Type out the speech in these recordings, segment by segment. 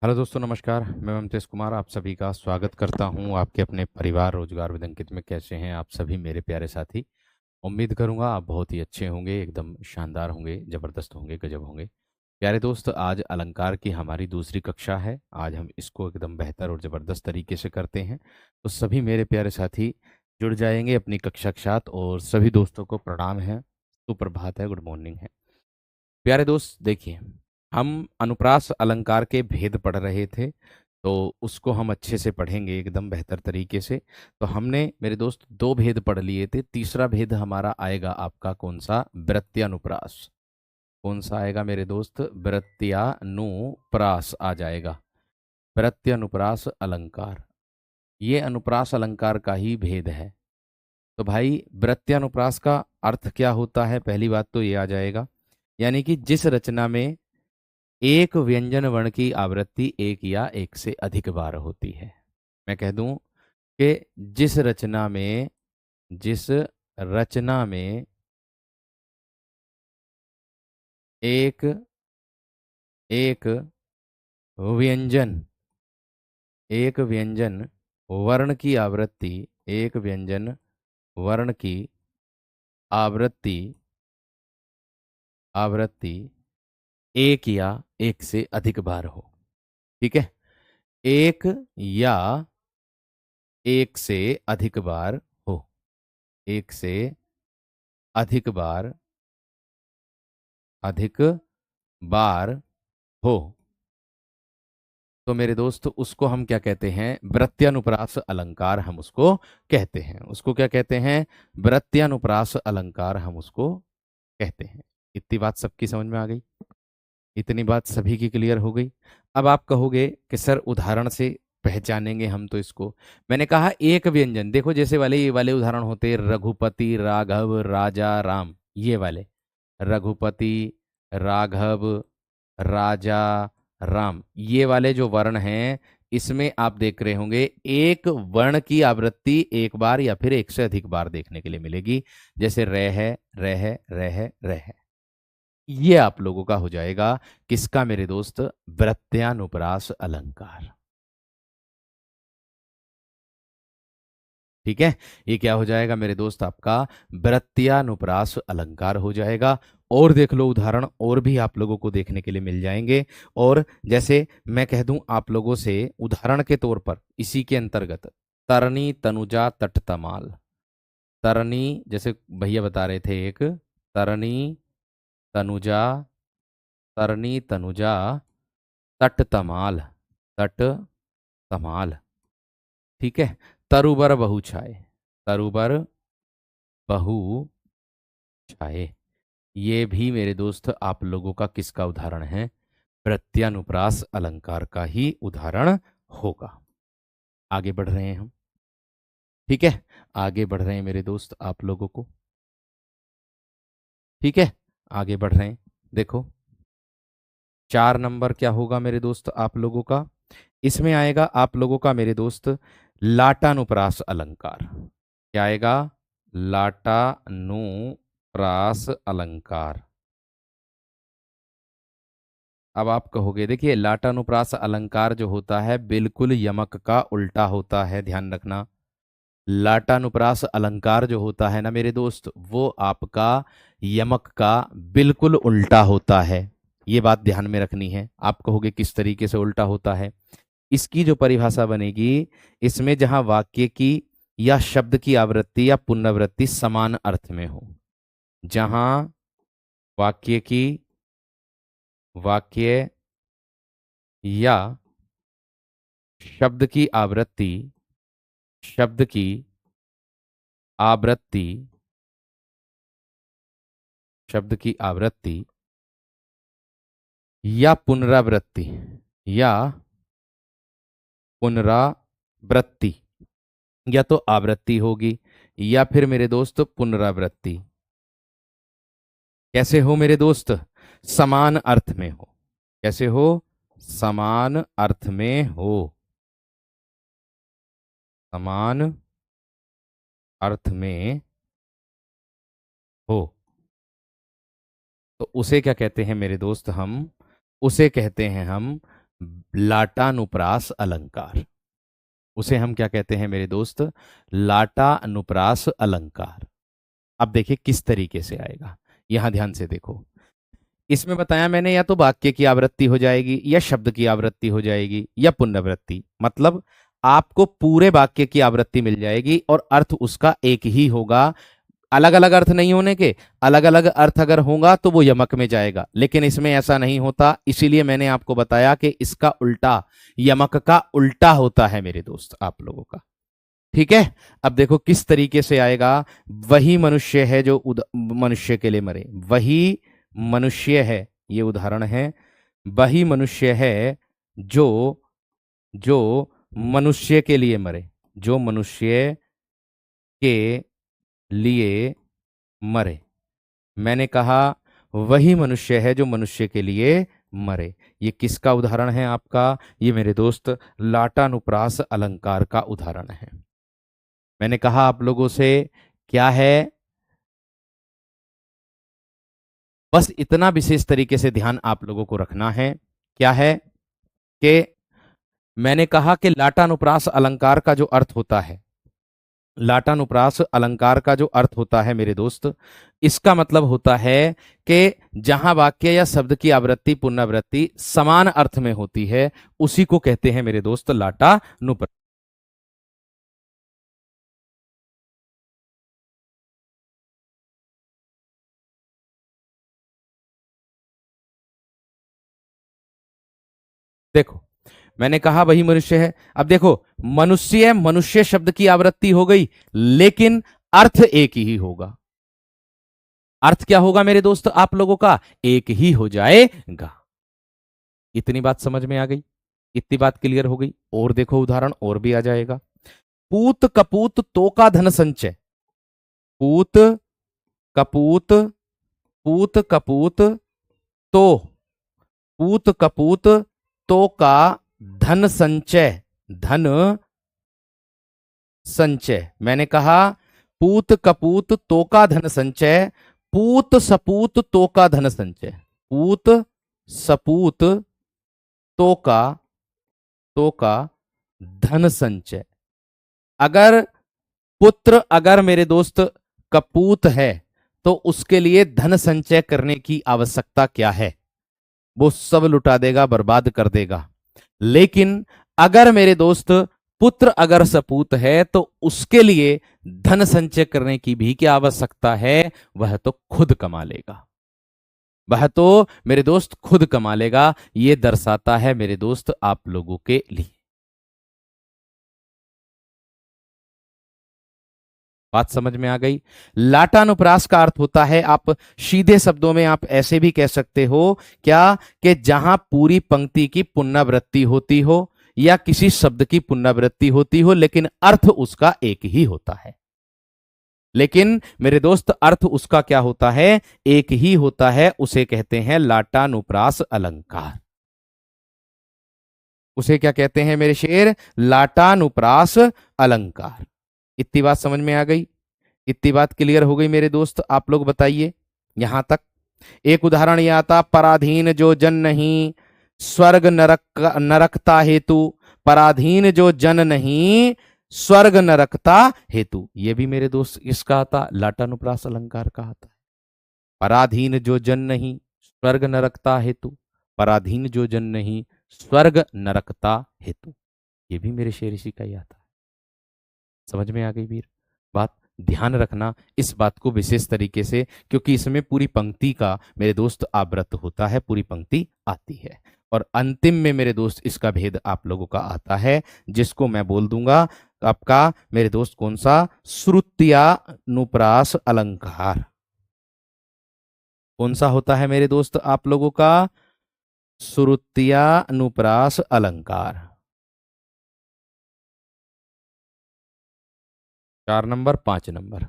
Hello दोस्तों, नमस्कार। मैं ममतेश कुमार आप सभी का स्वागत करता हूं आपके अपने परिवार रोजगार विद अंकित में। कैसे हैं आप सभी मेरे प्यारे साथी? उम्मीद करूंगा आप बहुत ही अच्छे होंगे, एकदम शानदार होंगे, जबरदस्त होंगे, गजब होंगे। प्यारे दोस्त, आज अलंकार की हमारी दूसरी कक्षा है। आज हम इसको एकदम बेहतर और ज़बरदस्त तरीके से करते हैं। तो सभी मेरे प्यारे साथी जुड़ जाएंगे अपनी कक्षा के साथ, और सभी दोस्तों को प्रणाम है, सुप्रभात है, गुड मॉर्निंग है। प्यारे दोस्त देखिए, हम अनुप्रास अलंकार के भेद पढ़ रहे थे, तो उसको हम अच्छे से पढ़ेंगे एकदम बेहतर तरीके से। तो हमने मेरे दोस्त दो भेद पढ़ लिए थे। तीसरा भेद हमारा आएगा आपका कौन सा? वृत्त्यानुप्रास। कौन सा आएगा मेरे दोस्त? वृत्त्यानुप्रास आ जाएगा। वृत्त्यानुप्रास अलंकार, ये अनुप्रास अलंकार का ही भेद है। तो भाई, वृत्त्यानुप्रास का अर्थ क्या होता है? पहली बात तो ये आ जाएगा, यानी कि जिस रचना में एक व्यंजन वर्ण की आवृत्ति एक या एक से अधिक बार होती है। मैं कह दूं कि जिस रचना में एक एक व्यंजन एक व्यंजन वर्ण की आवृत्ति एक व्यंजन वर्ण की आवृत्ति आवृत्ति एक या एक से अधिक बार हो। ठीक है, एक या एक से अधिक बार हो, एक से अधिक बार अधिक बार हो, तो मेरे दोस्त उसको हम क्या कहते हैं? वृत्त्यानुप्रास अलंकार हम उसको कहते हैं। उसको क्या कहते हैं? वृत्त्यानुप्रास अलंकार हम उसको कहते हैं। इतनी बात सबकी समझ में आ गई? इतनी बात सभी की क्लियर हो गई? अब आप कहोगे कि सर उदाहरण से पहचानेंगे हम तो इसको। मैंने कहा एक व्यंजन, देखो जैसे वाले ये वाले उदाहरण होते, रघुपति, राघव, राजा, राम, ये वाले रघुपति, राघव, राजा, राम, ये वाले जो वर्ण हैं, इसमें आप देख रहे होंगे एक वर्ण की आवृत्ति एक बार या फिर एक से अधिक बार देखने के लिए मिलेगी। जैसे रह है, रह है, रह है, रह है। ये आप लोगों का हो जाएगा किसका मेरे दोस्त? वृत्त्यानुप्रास अलंकार। ठीक है, ये क्या हो जाएगा मेरे दोस्त? आपका वृत्त्यानुप्रास अलंकार हो जाएगा। और देख लो उदाहरण, और भी आप लोगों को देखने के लिए मिल जाएंगे। और जैसे मैं कह दूं आप लोगों से उदाहरण के तौर पर, इसी के अंतर्गत तरनी, तनुजा, तट, तमाल। तरनी, जैसे भैया बता रहे थे, एक तरनी, तनुजा, तरनी, तनुजा, तट, तमाल, तट, तमाल। ठीक है, तरुबर बहु छाए, तरुबर बहु छाए, ये भी मेरे दोस्त आप लोगों का किसका उदाहरण है? प्रत्यानुप्रास अलंकार का ही उदाहरण होगा। आगे बढ़ रहे हैं हम। ठीक है, आगे बढ़ रहे हैं मेरे दोस्त आप लोगों को। ठीक है, आगे बढ़ रहे हैं। देखो, 4 नंबर क्या होगा मेरे दोस्त आप लोगों का? इसमें आएगा आप लोगों का मेरे दोस्त लाटानुप्रास अलंकार। क्या आएगा? लाटानुप्रास अलंकार। अब आप कहोगे, देखिए लाटानुप्रास अलंकार जो होता है बिल्कुल यमक का उल्टा होता है, ध्यान रखना। लाटानुप्रास अलंकार जो होता है ना मेरे दोस्त, वो आपका यमक का बिल्कुल उल्टा होता है। ये बात ध्यान में रखनी है। आप कहोगे किस तरीके से उल्टा होता है? इसकी जो परिभाषा बनेगी, इसमें जहां वाक्य की या शब्द की आवृत्ति या पुनरावृत्ति समान अर्थ में हो, जहां वाक्य की वाक्य या शब्द की आवृत्ति शब्द की आवृत्ति शब्द की आवृत्ति या पुनरावृत्ति या पुनरावृत्ति, या तो आवृत्ति होगी या फिर मेरे दोस्त पुनरावृत्ति, कैसे हो मेरे दोस्त? समान अर्थ में हो। कैसे हो? समान अर्थ में हो। समान अर्थ में हो, तो उसे क्या कहते हैं मेरे दोस्त? हम उसे कहते हैं हम लाटानुप्रास अलंकार। उसे हम क्या कहते हैं मेरे दोस्त? लाटानुप्रास अलंकार। अब देखिए किस तरीके से आएगा, यहां ध्यान से देखो। इसमें बताया मैंने, या तो वाक्य की आवृत्ति हो जाएगी, या शब्द की आवृत्ति हो जाएगी, या पुनरावृत्ति। मतलब आपको पूरे वाक्य की आवृत्ति मिल जाएगी और अर्थ उसका एक ही होगा। अलग अलग अर्थ नहीं होने के, अलग अलग अर्थ अगर होगा तो वो यमक में जाएगा, लेकिन इसमें ऐसा नहीं होता। इसीलिए मैंने आपको बताया कि इसका उल्टा, यमक का उल्टा होता है मेरे दोस्त आप लोगों का। ठीक है, अब देखो किस तरीके से आएगा। वही मनुष्य है जो मनुष्य के लिए मरे। वही मनुष्य है, ये उदाहरण है। वही मनुष्य है जो जो मनुष्य के लिए मरे, जो मनुष्य के लिए मरे। मैंने कहा वही मनुष्य है जो मनुष्य के लिए मरे। ये किसका उदाहरण है आपका? ये मेरे दोस्त लाटानुप्रास अलंकार का उदाहरण है। मैंने कहा आप लोगों से क्या है, बस इतना विशेष तरीके से ध्यान आप लोगों को रखना है। क्या है कि मैंने कहा कि लाटानुप्रास अलंकार का जो अर्थ होता है, लाटानुप्रास अलंकार का जो अर्थ होता है मेरे दोस्त, इसका मतलब होता है कि जहां वाक्य या शब्द की आवृत्ति पुनरावृत्ति समान अर्थ में होती है, उसी को कहते हैं मेरे दोस्त लाटानुप्रास। देखो मैंने कहा वही मनुष्य है। अब देखो, मनुष्य मनुष्य शब्द की आवृत्ति हो गई, लेकिन अर्थ एक ही होगा। अर्थ क्या होगा मेरे दोस्त आप लोगों का? एक ही हो जाएगा। इतनी बात समझ में आ गई? इतनी बात क्लियर हो गई? और देखो उदाहरण और भी आ जाएगा। पूत कपूत तो का धन संचय। पूत कपूत, पूत कपूत तो, पूत कपूत तो का धन संचय, धन संचय। मैंने कहा पूत कपूत तो का धन संचय, पूत सपूत तो का धन संचय। पूत सपूत तो का धन संचय। अगर पुत्र, अगर मेरे दोस्त कपूत है, तो उसके लिए धन संचय करने की आवश्यकता क्या है? वो सब लुटा देगा, बर्बाद कर देगा। लेकिन अगर मेरे दोस्त पुत्र अगर सपूत है, तो उसके लिए धन संचय करने की भी क्या आवश्यकता है? वह तो खुद कमा लेगा। वह तो मेरे दोस्त खुद कमा लेगा। यह दर्शाता है मेरे दोस्त आप लोगों के लिए। बात समझ में आ गई? लाटानुप्रास का अर्थ होता है, आप सीधे शब्दों में आप ऐसे भी कह सकते हो क्या, कि जहां पूरी पंक्ति की पुनरावृत्ति होती हो या किसी शब्द की पुनरावृत्ति होती हो, लेकिन अर्थ उसका एक ही होता है। लेकिन मेरे दोस्त अर्थ उसका क्या होता है? एक ही होता है। उसे कहते हैं लाटानुप्रास अलंकार। उसे क्या कहते हैं मेरे शेर? लाटानुप्रास अलंकार। इतनी बात समझ में आ गई? इतनी बात क्लियर हो गई मेरे दोस्त? आप लोग बताइए यहां तक। एक उदाहरण यह आता, पराधीन जो जन नहीं स्वर्ग नरक नरकता हेतु। पराधीन जो जन नहीं स्वर्ग नरकता हेतु। ये भी मेरे दोस्त इसका आता, लाटानुप्रास अलंकार का आता है। पराधीन जो जन नहीं स्वर्ग नरकता हेतु। पराधीन जो जन नहीं स्वर्ग नरकता हेतु। ये भी मेरे शेर इसी का ही आता है। समझ में आ गई वीर बात? ध्यान रखना इस बात को विशेष तरीके से, क्योंकि इसमें पूरी पंक्ति का मेरे दोस्त आवृत होता है, पूरी पंक्ति आती है। और अंतिम में मेरे दोस्त इसका भेद आप लोगों का आता है, जिसको मैं बोल दूंगा आपका मेरे दोस्त कौन सा? श्रुत्यानुप्रास अलंकार। कौन सा होता है मेरे दोस्त आप लोगों का? श्रुत्यानुप्रास अलंकार। 4 नंबर 5 नंबर।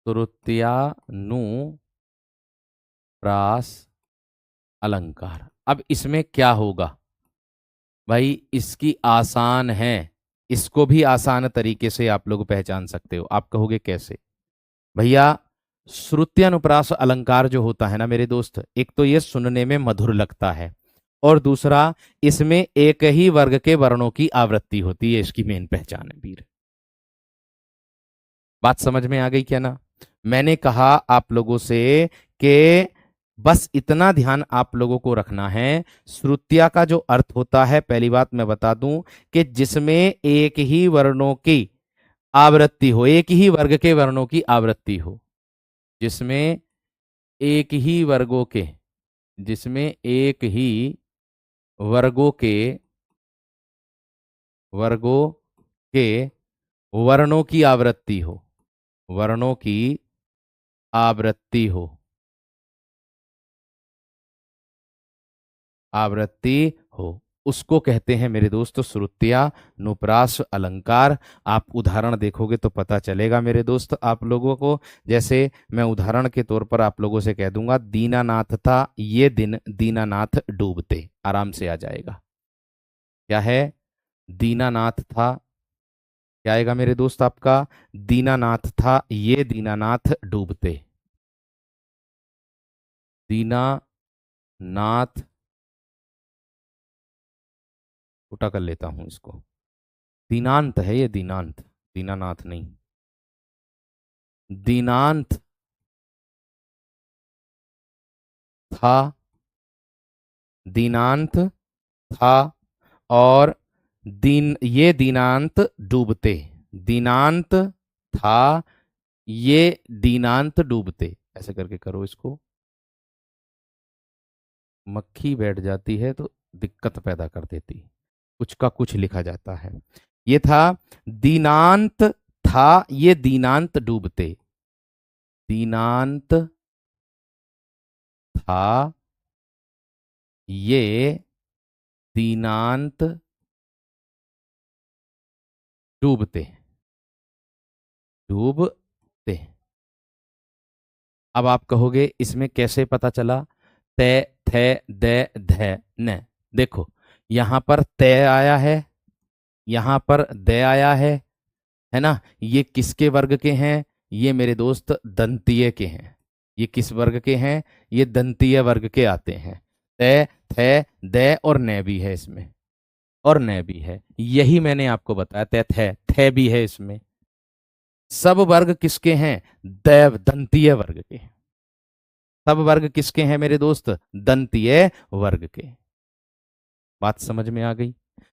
श्रुत्यानुप्रास अलंकार। अब इसमें क्या होगा भाई? इसकी आसान है, इसको भी आसान तरीके से आप लोग पहचान सकते हो। आप कहोगे कैसे? भैया श्रुत्यानुप्रास अलंकार जो होता है ना मेरे दोस्त, एक तो ये सुनने में मधुर लगता है, और दूसरा इसमें एक ही वर्ग के वर्णों की आवृत्ति होती है, इसकी मेन पहचान है वीर। बात समझ में आ गई क्या ना? मैंने कहा आप लोगों से कि बस इतना ध्यान आप लोगों को रखना है, श्रुत्या का जो अर्थ होता है, पहली बात मैं बता दूं कि जिसमें एक ही वर्णों की आवृत्ति हो, एक ही वर्ग के वर्णों की आवृत्ति हो, जिसमें एक ही वर्गों के, जिसमें एक ही वर्गों के वर्गों के वर्णों की आवृत्ति हो, वर्णों की आवृत्ति हो, आवृत्ति हो, उसको कहते हैं मेरे दोस्त श्रुत्या नुप्रास अलंकार। आप उदाहरण देखोगे तो पता चलेगा मेरे दोस्त आप लोगों को। जैसे मैं उदाहरण के तौर पर आप लोगों से कह दूंगा, दीनानाथ था ये दिन दीनानाथ डूबते, आराम से आ जाएगा। क्या है? दीनानाथ था, क्या आएगा मेरे दोस्त आपका? दीनानाथ था ये दीनानाथ डूबते, दीनानाथ, छोटा कर लेता हूं इसको, दीनांत है ये, दीनांत, दीनानाथ नहीं, दीनांत था, दीनांत था, और दीन ये दीनांत डूबते, दीनांत था ये दीनांत डूबते, ऐसे करके करो इसको। मक्खी बैठ जाती है तो दिक्कत पैदा कर देती है, कुछ का कुछ लिखा जाता है। ये था दीनांत था ये दीनांत डूबते, दीनांत था ये दीनांत डूबते, डूबते। अब आप कहोगे इसमें कैसे पता चला? ते थे दे ध न, देखो यहां पर ते आया है, यहां पर दे आया है ना? ये किसके वर्ग के हैं? ये मेरे दोस्त दंतीय के हैं। ये किस वर्ग के हैं? ये दंतीय वर्ग के आते हैं। ते थे दे और न भी है इसमें, और न भी है, यही मैंने आपको बताया। ते थे भी है इसमें। सब वर्ग किसके हैं? दैव दंतीय वर्ग के। सब वर्ग किसके हैं मेरे दोस्त? दंतीय वर्ग के। बात समझ में आ गई?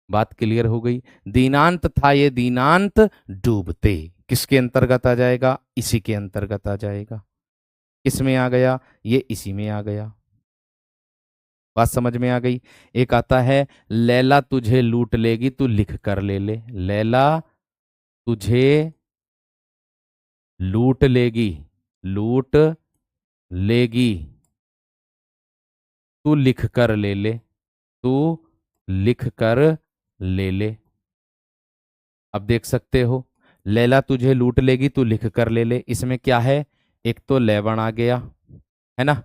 बात क्लियर हो गई? दीनांत था ये दीनांत डूबते, किसके अंतर्गत आ जाएगा? इसी के अंतर्गत आ जाएगा। किसमें आ गया? ये इसी में आ गया। बात समझ में आ गई? एक आता है, लैला तुझे लूट लेगी तू लिख कर ले ले, लैला तुझे लूट लेगी, लूट लेगी तू लिख कर ले ले, तू लिख कर ले ले। अब देख सकते हो, लैला तुझे लूट लेगी तू लिख कर ले ले, इसमें क्या है? एक तो लैवण आ गया, है ना?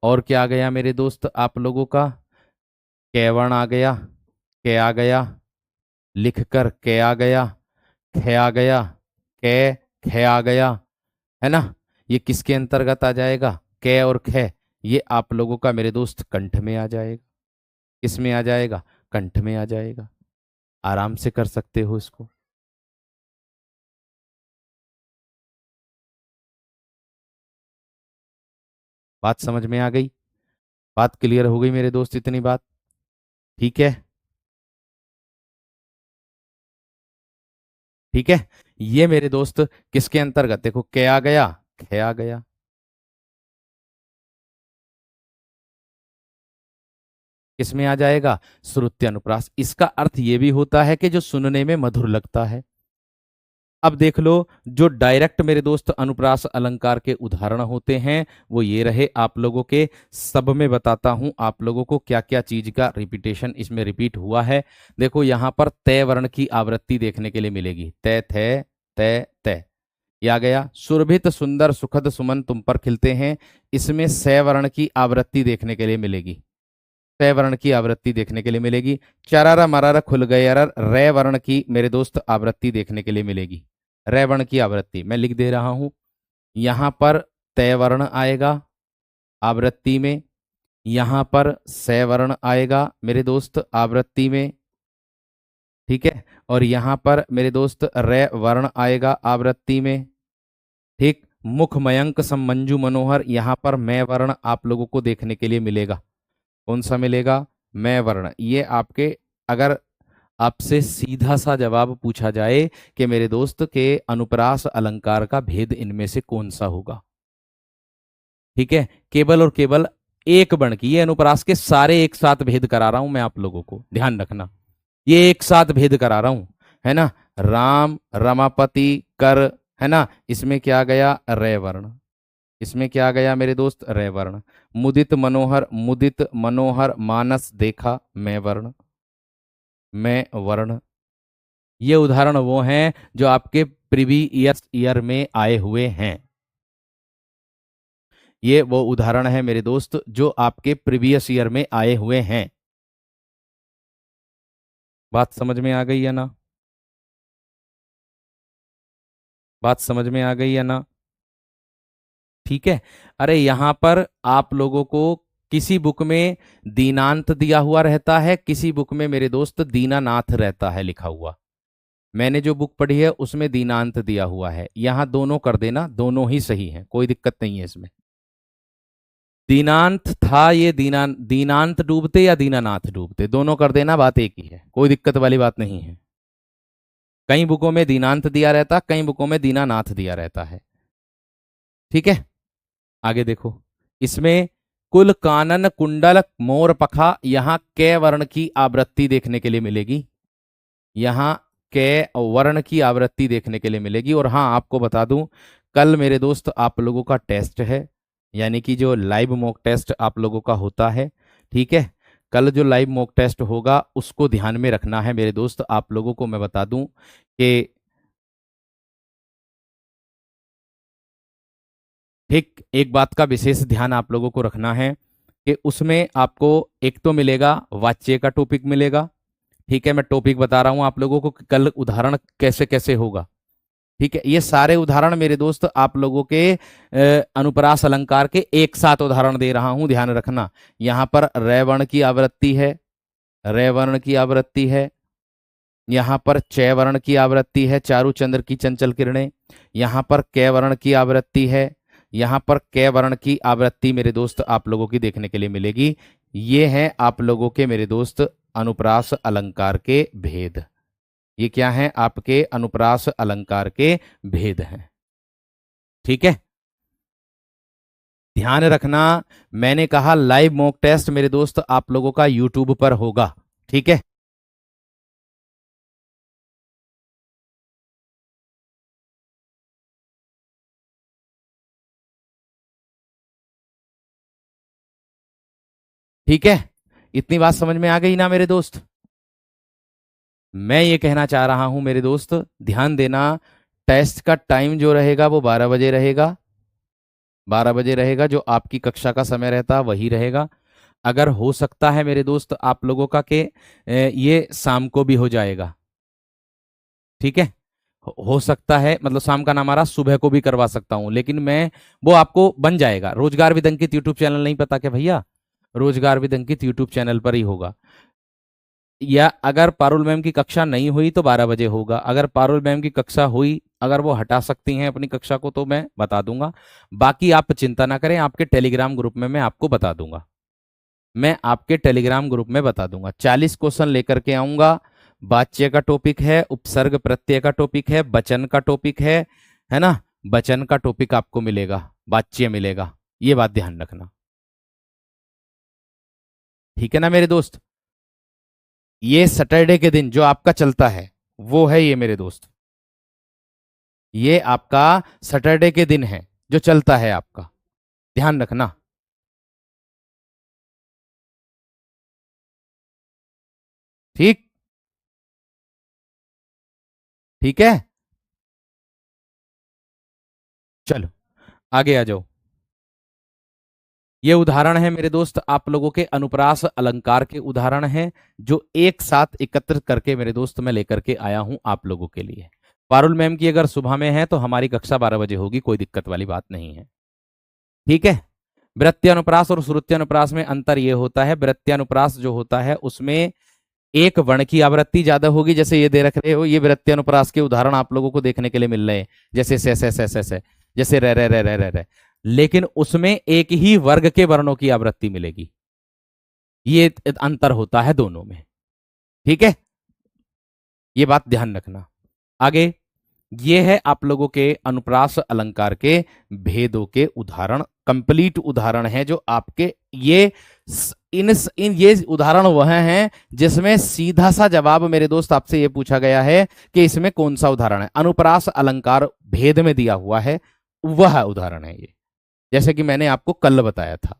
और क्या आ गया मेरे दोस्त आप लोगों का? कैवण आ गया, कै आ गया, लिख कर कै आ गया, ख आ गया, कै ख आ गया, है ना? ये किसके अंतर्गत आ जाएगा? कै और ख, ये आप लोगों का मेरे दोस्त कंठ में आ जाएगा। किसमें आ जाएगा? कंठ में आ जाएगा। आराम से कर सकते हो इसको। बात समझ में आ गई? बात क्लियर हो गई मेरे दोस्त? इतनी बात ठीक है? ठीक है। ये मेरे दोस्त किसके अंतर्गत, देखो कै आ गया, ख आ गया, किसमें आ जाएगा? श्रुत्य अनुप्रास। इसका अर्थ ये भी होता है कि जो सुनने में मधुर लगता है। अब देख लो, जो डायरेक्ट मेरे दोस्त अनुप्रास अलंकार के उदाहरण होते हैं वो ये रहे आप लोगों के। सब में बताता हूं आप लोगों को क्या क्या चीज का रिपीटेशन इसमें रिपीट हुआ है। देखो यहां पर तय वर्ण की आवृत्ति देखने के लिए मिलेगी, तय थे तय तय, ये आ गया। सुरभित सुंदर सुखद सुमन तुम पर खिलते हैं, इसमें स वर्ण की आवृत्ति देखने के लिए मिलेगी, स वर्ण की आवृत्ति देखने के लिए मिलेगी। चरर मरर खुल गए अरर, रे वर्ण की मेरे दोस्त आवृत्ति देखने के लिए मिलेगी, रे वर्ण की आवृत्ति मैं लिख दे रहा हूं। यहां पर तय वर्ण आएगा आवृत्ति में, यहां पर स वर्ण आएगा मेरे दोस्त आवृत्ति में, ठीक है, और यहां पर मेरे दोस्त रे वर्ण आएगा आवृत्ति में, ठीक। मुख मयंक सम मंजू मनोहर, यहां पर मैं वर्ण आप लोगों को देखने के लिए मिलेगा। कौन सा मिलेगा? मैं वर्ण। ये आपके, अगर आपसे सीधा सा जवाब पूछा जाए कि मेरे दोस्त के अनुप्रास अलंकार का भेद इनमें से कौन सा होगा, ठीक है, केवल और केवल एक वर्ण की, ये अनुप्रास के सारे एक साथ भेद करा रहा हूं मैं आप लोगों को, ध्यान रखना, ये एक साथ भेद करा रहा हूं, है ना। राम, रमापति, कर, है ना, इसमें क्या गया? रे वर्ण। इसमें क्या गया मेरे दोस्त? रे वर्ण। मुदित मनोहर, मुदित मनोहर, मानस देखा, मैं वर्ण, मैं वर्ण। ये उदाहरण वो हैं जो आपके प्रीवियस ईयर में आए हुए हैं। ये वो उदाहरण है मेरे दोस्त जो आपके प्रीवियस ईयर में आए हुए हैं। बात समझ में आ गई है ना? बात समझ में आ गई है ना? ठीक है। अरे यहां पर आप लोगों को किसी बुक में दीनांत दिया हुआ रहता है, किसी बुक में मेरे दोस्त दीनानाथ रहता है लिखा हुआ। मैंने जो बुक पढ़ी है उसमें दीनांत दिया हुआ है, यहां दोनों कर देना, दोनों ही सही है, कोई दिक्कत नहीं है इसमें। दीनांत था, ये दीनांत डूबते या दीनानाथ डूबते, दोनों कर देना, बात एक ही है, कोई दिक्कत वाली बात नहीं है। कई बुकों में दीनांत दिया रहता, कई बुकों में दीनानाथ दिया रहता है, ठीक है। आगे देखो, इसमें कुल कानन कुंडल मोर पखा, यहां कै वर्ण की आवृत्ति देखने के लिए मिलेगी, यहां कै वर्ण की आवृत्ति देखने के लिए मिलेगी। और हाँ, आपको बता दूं, कल मेरे दोस्त आप लोगों का टेस्ट है, यानी कि जो लाइव मॉक टेस्ट आप लोगों का होता है, ठीक है, कल जो लाइव मॉक टेस्ट होगा उसको ध्यान में रखना है मेरे दोस्त। आप लोगों को मैं बता दूं कि ठीक एक बात का विशेष ध्यान आप लोगों को रखना है कि उसमें आपको एक तो मिलेगा वाच्य का टॉपिक मिलेगा, ठीक है, मैं टॉपिक बता रहा हूं आप लोगों को कि कल उदाहरण कैसे कैसे होगा, ठीक है। ये सारे उदाहरण मेरे दोस्त आप लोगों के अनुप्रास अलंकार के एक साथ उदाहरण दे रहा हूं, ध्यान रखना। यहां पर रे वर्ण की आवृत्ति है, रे वर्ण की आवृत्ति है, यहां पर च वर्ण की आवृत्ति है, चारु चंद्र की चंचल किरणें, यहां पर कै वर्ण की आवृत्ति है, यहां पर कै वर्ण की आवृत्ति मेरे दोस्त आप लोगों की देखने के लिए मिलेगी। ये है आप लोगों के मेरे दोस्त अनुप्रास अलंकार के भेद। ये क्या है? आपके अनुप्रास अलंकार के भेद हैं, ठीक है। ध्यान रखना, मैंने कहा लाइव मॉक टेस्ट मेरे दोस्त आप लोगों का यूट्यूब पर होगा, ठीक है। ठीक है, इतनी बात समझ में आ गई ना मेरे दोस्त? मैं ये कहना चाह रहा हूं मेरे दोस्त, ध्यान देना, टेस्ट का टाइम जो रहेगा वो 12 बजे रहेगा, 12 बजे रहेगा, जो आपकी कक्षा का समय रहता वही रहेगा। अगर हो सकता है मेरे दोस्त आप लोगों का कि ये शाम को भी हो जाएगा, ठीक है, हो सकता है, मतलब शाम का नाम आ रहा, सुबह को भी करवा सकता हूं, लेकिन मैं वो आपको बन जाएगा। रोजगार विद अंकित यूट्यूब चैनल नहीं पता क्या भैया? रोजगार विद अंकित यूट्यूब चैनल पर ही होगा। या अगर पारुल मैम की कक्षा नहीं हुई तो 12 बजे होगा, अगर पारुल मैम की कक्षा हुई, अगर वो हटा सकती हैं अपनी कक्षा को तो मैं बता दूंगा। बाकी आप चिंता ना करें, आपके टेलीग्राम ग्रुप में मैं आपको बता दूंगा, मैं आपके टेलीग्राम ग्रुप में बता दूंगा। 40 क्वेश्चन लेकर के आऊंगा। वाच्य का टॉपिक है, उपसर्ग प्रत्यय का टॉपिक है, वचन का टॉपिक है ना, वचन का टॉपिक आपको मिलेगा, वाच्य मिलेगा, ये बात ध्यान रखना, ठीक है ना मेरे दोस्त। ये सैटरडे के दिन जो आपका चलता है वो है ये मेरे दोस्त, ये आपका सैटरडे के दिन है जो चलता है आपका, ध्यान रखना, ठीक। ठीक है, चलो आगे आ जाओ। ये उदाहरण है मेरे दोस्त आप लोगों के अनुप्रास अलंकार के उदाहरण हैं, जो एक साथ एकत्र करके मेरे दोस्त मैं लेकर के आया हूं आप लोगों के लिए। पारुल मैम की अगर सुबह में है तो हमारी कक्षा 12 बजे होगी, कोई दिक्कत वाली बात नहीं है। ठीक है। वृत्यानुप्रास और श्रुत्यानुप्रास में अंतर यह होता है, वृत्यानुप्रास जो होता है उसमें एक वर्ण की आवृत्ति ज्यादा होगी, जैसे ये दे रख रहे हो, ये वृत्यानुप्रास के उदाहरण आप लोगों को देखने के लिए मिल रहे हैं, जैसे से जैसे रे, लेकिन उसमें एक ही वर्ग के वर्णों की आवृत्ति मिलेगी। ये अंतर होता है दोनों में। ठीक है, ये बात ध्यान रखना। आगे ये है आप लोगों के अनुप्रास अलंकार के भेदों के उदाहरण, कंप्लीट उदाहरण है जो आपके ये इन ये उदाहरण वह हैं जिसमें सीधा सा जवाब मेरे दोस्त आपसे ये पूछा गया है कि इसमें कौन सा उदाहरण है, अनुप्रास अलंकार भेद में दिया हुआ है वह उदाहरण है ये, जैसे कि मैंने आपको कल बताया था।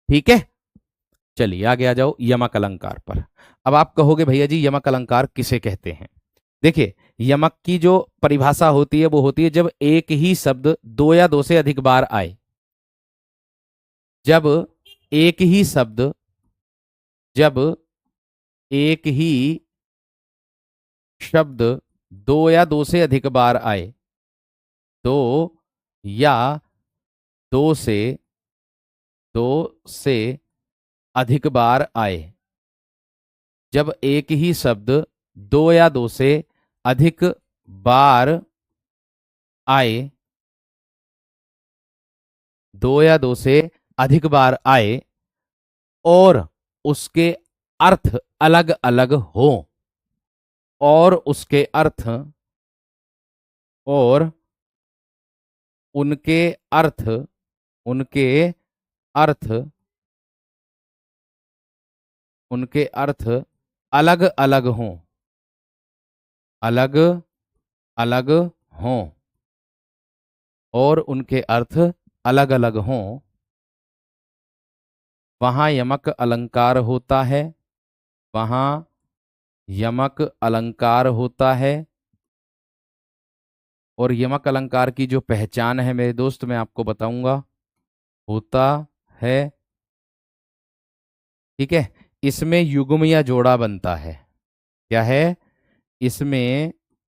ठीक है, चलिए आगे आ जाओ यमक अलंकार पर। अब आप कहोगे भैया जी यमक अलंकार किसे कहते हैं। देखिए यमक की जो परिभाषा होती है वो होती है जब एक ही शब्द दो या दो से अधिक बार आए, जब एक ही शब्द, जब एक ही शब्द दो या दो से अधिक बार आए, दो या दो से दो से अधिक बार आए, जब एक ही शब्द दो या दो से अधिक बार आए, दो या दो से अधिक बार आए और उसके अर्थ अलग अलग हो, और उसके अर्थ और उनके अर्थ, उनके अर्थ, उनके अर्थ अलग अलग हों, अलग अलग हों, और उनके अर्थ अलग अलग हों, वहां यमक अलंकार होता है, वहां यमक अलंकार होता है। और यमक अलंकार की जो पहचान है मेरे दोस्त मैं आपको बताऊंगा, होता है, ठीक है, इसमें युग्म या जोड़ा बनता है। क्या है, इसमें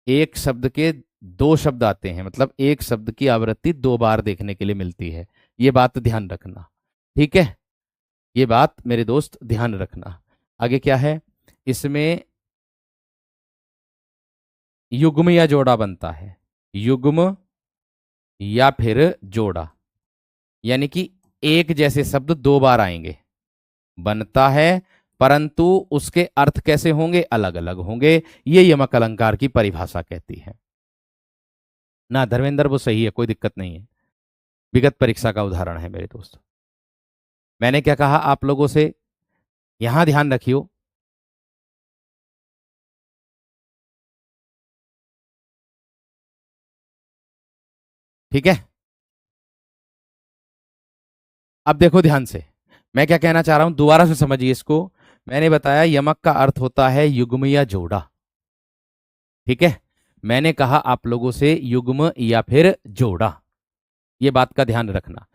एक शब्द के दो शब्द आते हैं, मतलब एक शब्द की आवृत्ति दो बार देखने के लिए मिलती है, ये बात ध्यान रखना। ठीक है, ये बात मेरे दोस्त ध्यान रखना। आगे क्या है, इसमें युग्म या जोड़ा बनता है, युग्म या फिर जोड़ा, यानी कि एक जैसे शब्द दो बार आएंगे, बनता है, परंतु उसके अर्थ कैसे होंगे, अलग अलग होंगे। ये यमक अलंकार की परिभाषा कहती है ना धर्मेंद्र, वो सही है, कोई दिक्कत नहीं है, विगत परीक्षा का उदाहरण है मेरे दोस्त। मैंने क्या कहा आप लोगों से, यहां ध्यान रखियो, ठीक है। अब देखो ध्यान से, मैं क्या कहना चाह रहा हूं दोबारा से समझिए इसको। मैंने बताया यमक का अर्थ होता है युग्म या जोड़ा, ठीक है। मैंने कहा आप लोगों से युग्म या फिर जोड़ा, ये बात का ध्यान रखना।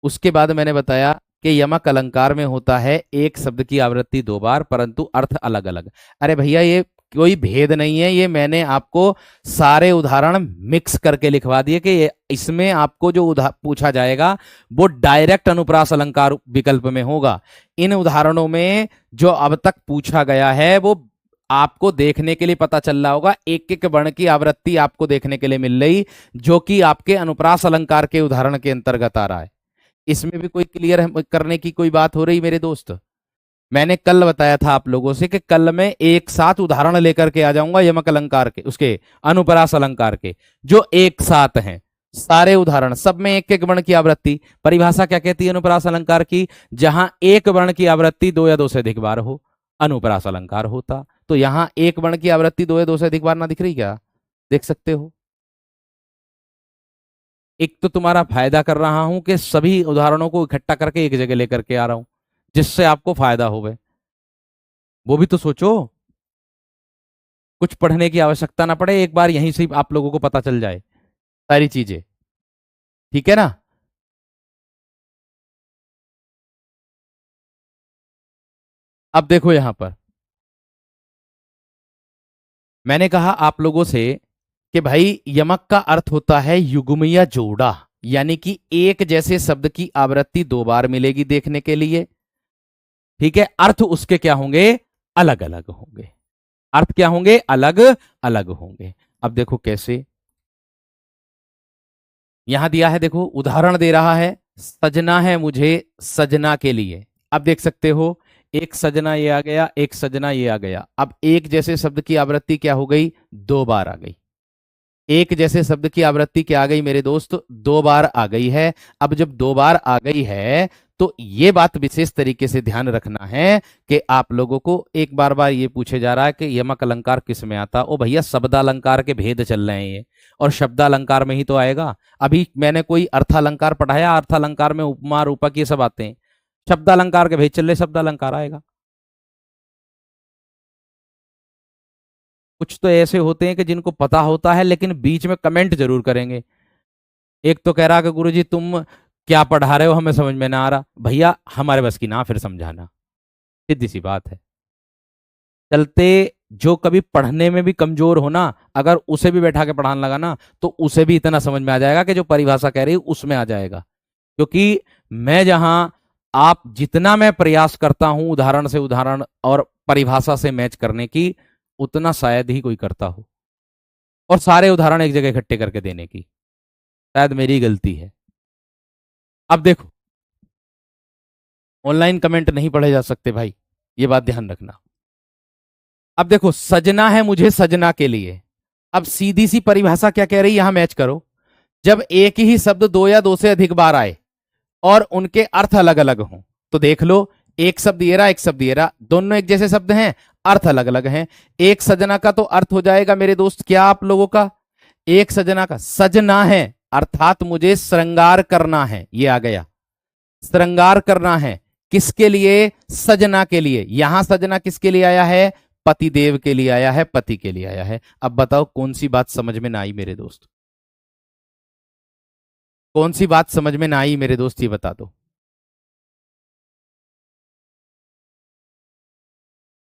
उसके बाद मैंने बताया कि यमक अलंकार में होता है एक शब्द की आवृत्ति दो बार परंतु अर्थ अलग अलग। अरे भैया ये कोई भेद नहीं है, ये मैंने आपको सारे उदाहरण मिक्स करके लिखवा दिए कि इसमें आपको जो पूछा जाएगा वो डायरेक्ट अनुप्रास अलंकार विकल्प में होगा। इन उदाहरणों में जो अब तक पूछा गया है वो आपको देखने के लिए पता चल रहा होगा, एक एक वर्ण की आवृत्ति आपको देखने के लिए मिल रही, जो कि आपके अनुप्रास अलंकार के उदाहरण के अंतर्गत आ रहा है। इसमें भी कोई क्लियर करने की कोई बात हो रही मेरे दोस्त। मैंने कल बताया था आप लोगों से कि कल मैं एक साथ उदाहरण लेकर के आ जाऊंगा यमक अलंकार के, उसके अनुप्रास अलंकार के, जो एक साथ हैं सारे उदाहरण, सब में एक एक वर्ण की आवृत्ति। परिभाषा क्या कहती है अनुप्रास अलंकार की, जहां एक वर्ण की आवृत्ति दो या दो से अधिक बार हो अनुप्रास अलंकार होता। तो यहां एक वर्ण की आवृत्ति दो या दो से अधिक बार ना दिख रही क्या, देख सकते हो। एक तो तुम्हारा फायदा कर रहा हूं कि सभी उदाहरणों को इकट्ठा करके एक जगह लेकर के आ रहा हूं जिससे आपको फायदा होवे, वो भी तो सोचो, कुछ पढ़ने की आवश्यकता ना पड़े, एक बार यहीं से आप लोगों को पता चल जाए सारी चीजें, ठीक है ना। अब देखो यहां पर मैंने कहा आप लोगों से कि भाई यमक का अर्थ होता है युग्म या जोड़ा, यानी कि एक जैसे शब्द की आवृत्ति दो बार मिलेगी देखने के लिए। ठीक है, अर्थ उसके क्या होंगे, अलग अलग होंगे। अर्थ क्या होंगे, अलग अलग होंगे। अब देखो कैसे, यहां दिया है, देखो उदाहरण दे रहा है, सजना है मुझे सजना के लिए। अब देख सकते हो, एक सजना ये आ गया, एक सजना ये आ गया। अब एक जैसे शब्द की आवृत्ति क्या हो गई, दो बार आ गई। एक जैसे शब्द की आवृत्ति क्या आ गई मेरे दोस्त, दो बार आ गई है। अब जब दो बार आ गई है तो ये बात विशेष तरीके से ध्यान रखना है कि आप लोगों को एक बार बार ये पूछे जा रहा है कि यमक अलंकार किस में आता। ओ भैया, शब्दालंकार के भेद चल रहे हैं ये, और शब्दालंकार में ही तो आएगा। अभी मैंने कोई अर्थालंकार पढ़ाया, अर्थालंकार में उपमा रूपक ये सब आते हैं, शब्दालंकार के भेद चल रहे, शब्दालंकार आएगा। कुछ तो ऐसे होते हैं कि जिनको पता होता है लेकिन बीच में कमेंट जरूर करेंगे। एक तो कह रहा कि गुरुजी तुम क्या पढ़ा रहे हो, हमें समझ में ना आ रहा। भैया हमारे बस की ना, फिर समझाना, सीधी सी बात है। चलते, जो कभी पढ़ने में भी कमजोर हो ना, अगर उसे भी बैठा के पढ़ाने लगा ना, तो उसे भी इतना समझ में आ जाएगा कि जो परिभाषा कह रही है उसमें आ जाएगा। क्योंकि मैं जहां, आप जितना मैं प्रयास करता हूं उदाहरण से उदाहरण और परिभाषा से मैच करने की, उतना शायद ही कोई करता हो, और सारे उदाहरण एक जगह इकट्ठे करके देने की, शायद मेरी गलती है। अब देखो, ऑनलाइन कमेंट नहीं पढ़े जा सकते भाई, ये बात ध्यान रखना। अब देखो, सजना है मुझे सजना के लिए। अब सीधी सी परिभाषा क्या कह रही है, यहां मैच करो। जब एक ही शब्द दो या दो से अधिक बार आए और उनके अर्थ अलग अलग हों, तो देख लो, एक शब्द ये रहा, एक शब्द ये रहा, दोनों एक जैसे शब्द हैं, अर्थ अलग अलग हैं। एक सजना का तो अर्थ हो जाएगा मेरे दोस्त क्या आप लोगों का, एक सजना का, सजना है अर्थात मुझे श्रृंगार करना है, ये आ गया, श्रृंगार करना है। किसके लिए, सजना के लिए। यहां सजना किसके लिए आया है, पति देव के लिए आया है, पति के लिए आया है। अब बताओ कौन सी बात समझ में ना आई मेरे दोस्त, कौन सी बात समझ में ना आई मेरे दोस्त, ये बता दो,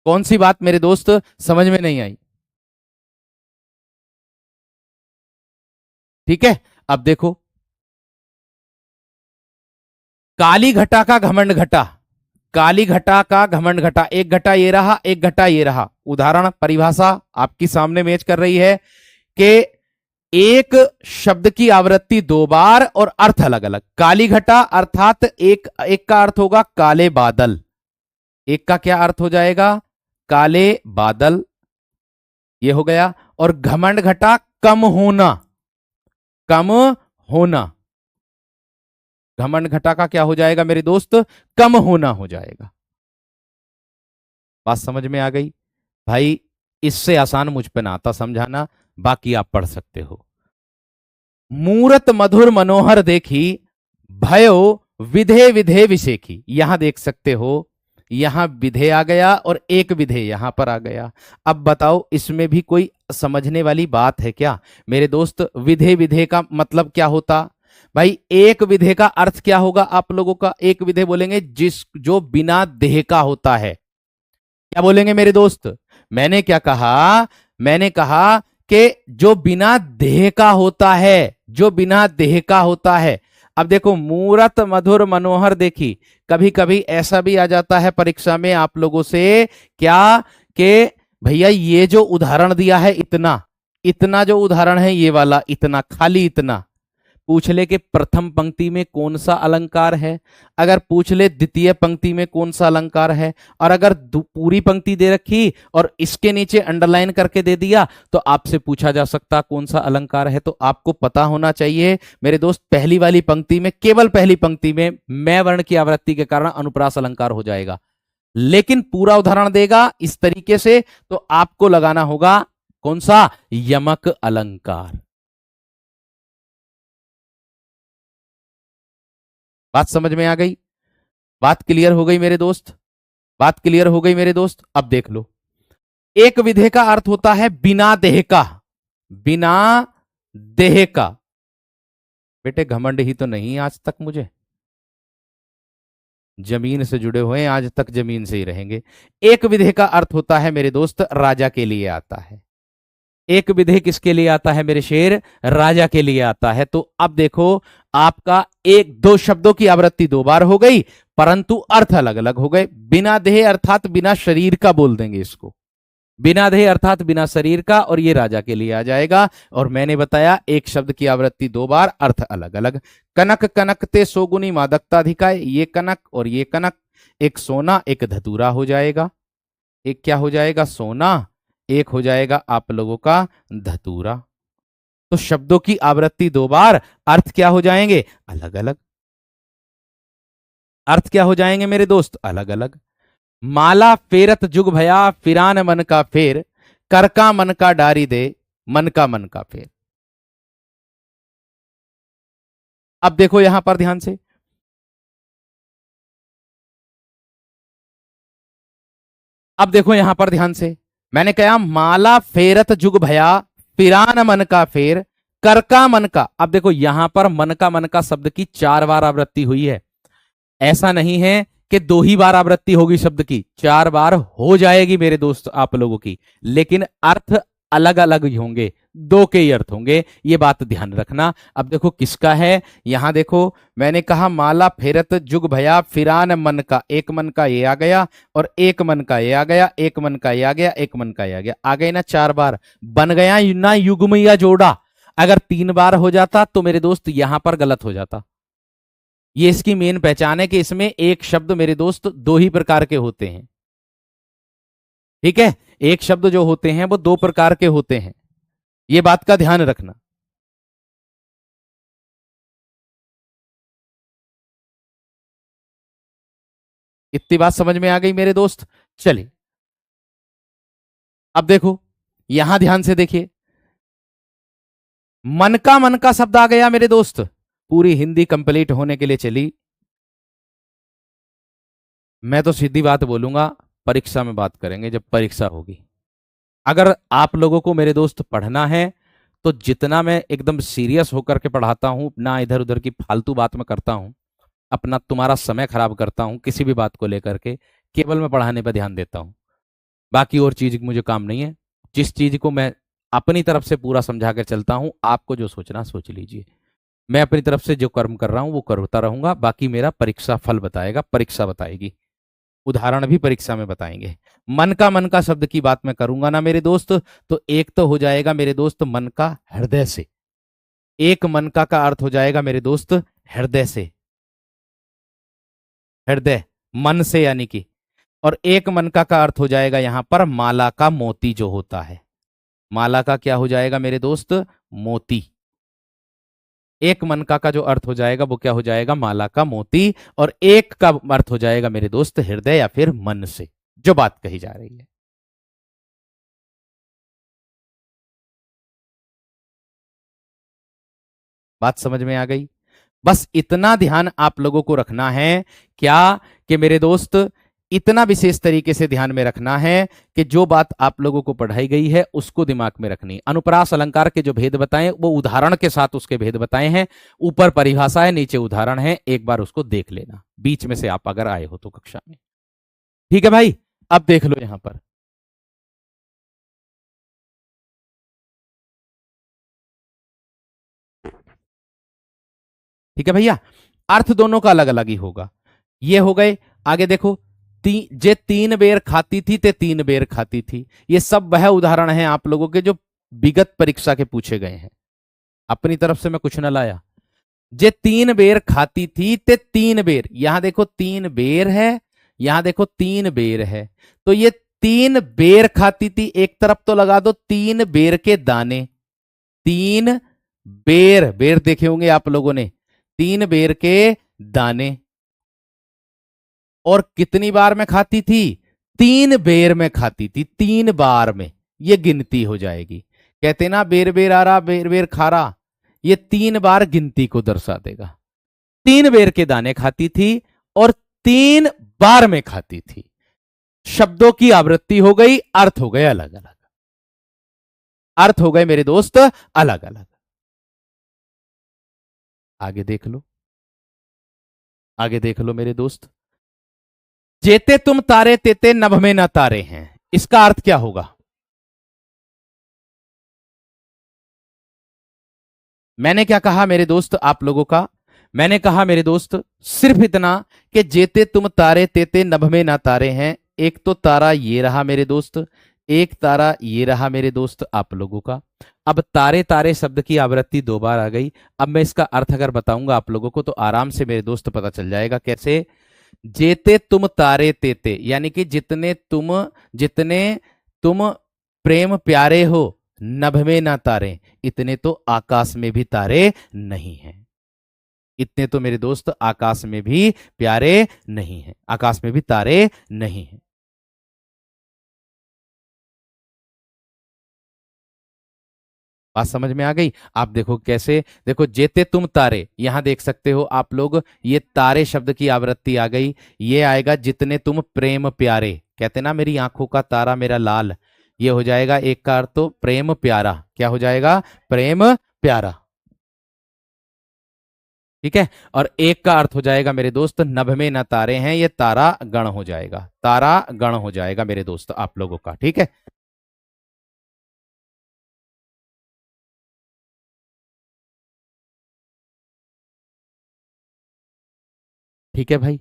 कौन सी बात मेरे दोस्त समझ में नहीं आई। ठीक है, अब देखो, काली घटा का घमंड घटा, काली घटा का घमंड घटा, एक घटा ये रहा, एक घटा ये रहा। उदाहरण परिभाषा आपकी सामने मैच कर रही है कि एक शब्द की आवृत्ति दो बार और अर्थ अलग अलग। काली घटा अर्थात एक, एक का अर्थ होगा काले बादल, एक का क्या अर्थ हो जाएगा, काले बादल, ये हो गया। और घमंड घटा कम होना, कम होना, घमंड घटा का क्या हो जाएगा मेरे दोस्त, कम होना हो जाएगा। बात समझ में आ गई भाई, इससे आसान मुझ पे ना आता समझाना, बाकी आप पढ़ सकते हो। मूरत मधुर मनोहर देखी, भयो विधे विधे विशेखी। यहां देख सकते हो, यहां विधे आ गया और एक विधे यहां पर आ गया। अब बताओ इसमें भी कोई समझने वाली बात है क्या मेरे दोस्त। विधे विधे का मतलब क्या होता भाई, एक विधे का अर्थ क्या होगा आप लोगों का, एक विधे बोलेंगे जिस, जो बिना देह का होता है। क्या बोलेंगे मेरे दोस्त, मैंने क्या कहा, मैंने कहा कि जो बिना देह का होता है, जो बिना देह का होता है। अब देखो, मूरत मधुर मनोहर देखी, कभी कभी ऐसा भी आ जाता है परीक्षा में आप लोगों से, क्या कि भैया ये जो उदाहरण दिया है, इतना इतना जो उदाहरण है ये वाला, इतना खाली इतना, पूछ ले कि प्रथम पंक्ति में कौन सा अलंकार है, अगर पूछ ले द्वितीय पंक्ति में कौन सा अलंकार है, और अगर पूरी पंक्ति दे रखी और इसके नीचे अंडरलाइन करके दे दिया, तो आपसे पूछा जा सकता कौन सा अलंकार है। तो आपको पता होना चाहिए मेरे दोस्त, पहली वाली पंक्ति में, केवल पहली पंक्ति में मैं वर्ण की आवृत्ति के कारण अनुप्रास अलंकार हो जाएगा, लेकिन पूरा उदाहरण देगा इस तरीके से, तो आपको लगाना होगा कौन सा, यमक अलंकार। बात समझ में आ गई, बात क्लियर हो गई मेरे दोस्त, बात क्लियर हो गई मेरे दोस्त। अब देख लो, एक विधेय का अर्थ होता है बिना देह का, बिना देह का। बेटे घमंड ही तो नहीं आज तक मुझे, जमीन से जुड़े हुए आज तक जमीन से ही रहेंगे। एक विधेय का अर्थ होता है मेरे दोस्त, राजा के लिए आता है। एक विधेय किसके लिए आता है मेरे शेर, राजा के लिए आता है। तो अब देखो, आपका एक दो शब्दों की आवृत्ति दो बार हो गई, परंतु अर्थ अलग अलग हो गए। बिना देह अर्थात बिना शरीर का बोल देंगे इसको, बिना देह अर्थात बिना शरीर का, और ये राजा के लिए आ जाएगा। और मैंने बताया एक शब्द की आवृत्ति दो बार, अर्थ अलग अलग। कनक कनकते सोगुनी मादकताधिकाय, ये कनक और ये कनक, एक सोना एक धतूरा हो जाएगा। एक क्या हो जाएगा? सोना, एक हो जाएगा आप लोगों का धतूरा। तो शब्दों की आवृत्ति दो बार, अर्थ क्या हो जाएंगे? अलग अलग। अर्थ क्या हो जाएंगे मेरे दोस्त? अलग अलग। माला फेरत जुग भया, फिरान मन का फेर, कर का मन का डारी दे, मन का फेर। अब देखो यहां पर ध्यान से, अब देखो यहां पर ध्यान से, मैंने कहा माला फेरत जुग भया, फिरान मन का फेर, कर का मन का। अब देखो यहां पर मन का शब्द की चार बार आवृत्ति हुई है। ऐसा नहीं है कि दो ही बार आवृत्ति होगी शब्द की, चार बार हो जाएगी मेरे दोस्त आप लोगों की, लेकिन अर्थ अलग अलग ही होंगे, दो के ही अर्थ होंगे, ये बात ध्यान रखना। अब देखो किसका है, यहां देखो मैंने कहा माला फेरत जुग भया, फिरान मन का, एक मन का ये आ गया, और एक मन का ये आ गया, एक मन का ये आ गया, एक मन का ये आ गया, आ गए ना चार बार, बन गया ना युग्म या जोड़ा। अगर तीन बार हो जाता तो मेरे दोस्त यहां पर गलत हो जाता। ये इसकी मेन पहचान है कि इसमें एक शब्द मेरे दोस्त दो ही प्रकार के होते हैं। ठीक है, एक शब्द जो होते हैं वो दो प्रकार के होते हैं, ये बात का ध्यान रखना। इतनी बात समझ में आ गई मेरे दोस्त? चलिए अब देखो, यहां ध्यान से देखिए, मन का शब्द आ गया मेरे दोस्त, पूरी हिंदी कंप्लीट होने के लिए चली। मैं तो सीधी बात बोलूंगा, परीक्षा में बात करेंगे जब परीक्षा होगी। अगर आप लोगों को मेरे दोस्त पढ़ना है तो जितना मैं एकदम सीरियस होकर के पढ़ाता हूं, ना इधर उधर की फालतू बात में करता हूं, अपना तुम्हारा समय खराब करता हूं किसी भी बात को लेकर के, केवल मैं पढ़ाने पर ध्यान देता हूं, बाकी और चीज मुझे काम नहीं है। जिस चीज को मैं अपनी तरफ से पूरा समझा कर चलता हूं, आपको जो सोचना सोच लीजिए। मैं अपनी तरफ से जो कर्म कर रहा हूं वो करता रहूंगा, बाकी मेरा परीक्षा फल बताएगा, परीक्षा बताएगी, उदाहरण भी परीक्षा में बताएंगे। मन का शब्द की बात मैं करूंगा ना मेरे दोस्त, तो एक तो हो जाएगा मेरे दोस्त मन का हृदय से, एक मन का अर्थ हो जाएगा मेरे दोस्त हृदय से, हृदय मन से यानी कि, और एक मन का अर्थ हो जाएगा यहां पर माला का मोती जो होता है, माला का क्या हो जाएगा मेरे दोस्त? मोती। एक मन का जो अर्थ हो जाएगा वो क्या हो जाएगा? माला का मोती। और एक का अर्थ हो जाएगा मेरे दोस्त हृदय या फिर मन से, जो बात कही जा रही है। बात समझ में आ गई? बस इतना ध्यान आप लोगों को रखना है, क्या कि मेरे दोस्त इतना विशेष तरीके से ध्यान में रखना है कि जो बात आप लोगों को पढ़ाई गई है उसको दिमाग में रखनी। अनुप्रास अलंकार के जो भेद बताएं वो उदाहरण के साथ उसके भेद बताए हैं, ऊपर परिभाषा है नीचे उदाहरण है, एक बार उसको देख लेना बीच में से आप अगर आए हो तो कक्षा में। ठीक है भाई, अब देख लो यहां पर, ठीक है भैया, अर्थ दोनों का अलग अलग ही होगा। ये हो गए, आगे देखो, जे तीन बेर खाती थी ते तीन बेर खाती थी, ये सब वह उदाहरण हैं आप लोगों के जो विगत परीक्षा के पूछे गए हैं, अपनी तरफ से मैं कुछ ना लाया। जे तीन बेर खाती थी ते तीन बेर, यहां देखो तीन बेर है, यहां देखो तीन बेर है, तो ये तीन बेर खाती थी, एक तरफ तो लगा दो तीन बेर के दाने, तीन बेर, बेर देखे होंगे आप लोगों ने, तीन बेर के दाने, और कितनी बार में खाती थी? तीन बेर में खाती थी, तीन बार में, ये गिनती हो जाएगी। कहते ना बेर बेर आ रहा बेर बेर खा रहा, ये तीन बार गिनती को दर्शा देगा। तीन बेर के दाने खाती थी और तीन बार में खाती थी। शब्दों की आवृत्ति हो गई, अर्थ हो गए अलग अलग, अर्थ हो गए मेरे दोस्त अलग अलग। आगे देख लो, आगे देख लो मेरे दोस्त, जेते तुम तारे तेते नभ में न तारे हैं, इसका अर्थ क्या होगा? मैंने क्या कहा मेरे दोस्त आप लोगों का, मैंने कहा मेरे दोस्त सिर्फ इतना कि जेते तुम तारे तेते नभ में ना तारे हैं। एक तो तारा ये रहा मेरे दोस्त, एक तारा ये रहा मेरे दोस्त आप लोगों का। अब तारे तारे शब्द की आवृत्ति 2 बार आ गई। अब मैं इसका अर्थ अगर बताऊंगा आप लोगों को तो आराम से मेरे दोस्त पता चल जाएगा। कैसे? जेते तुम तारे तेते, यानी कि जितने तुम प्रेम प्यारे हो, नभ में ना तारे, इतने तो आकाश में भी तारे नहीं हैं। इतने तो मेरे दोस्त आकाश में भी प्यारे नहीं हैं, आकाश में भी तारे नहीं हैं। बात समझ में आ गई? आप देखो कैसे, देखो जेते तुम तारे, यहां देख सकते हो आप लोग, ये तारे शब्द की आवृत्ति आ गई। ये आएगा जितने तुम प्रेम प्यारे, कहते ना मेरी आंखों का तारा मेरा लाल, ये हो जाएगा एक का अर्थ तो प्रेम प्यारा। क्या हो जाएगा? प्रेम प्यारा। ठीक है। और एक का अर्थ हो जाएगा मेरे दोस्त नभ में न तारे हैं, ये तारा गण हो जाएगा, तारा गण हो जाएगा मेरे दोस्त आप लोगों का। ठीक है। ठीक है भाई।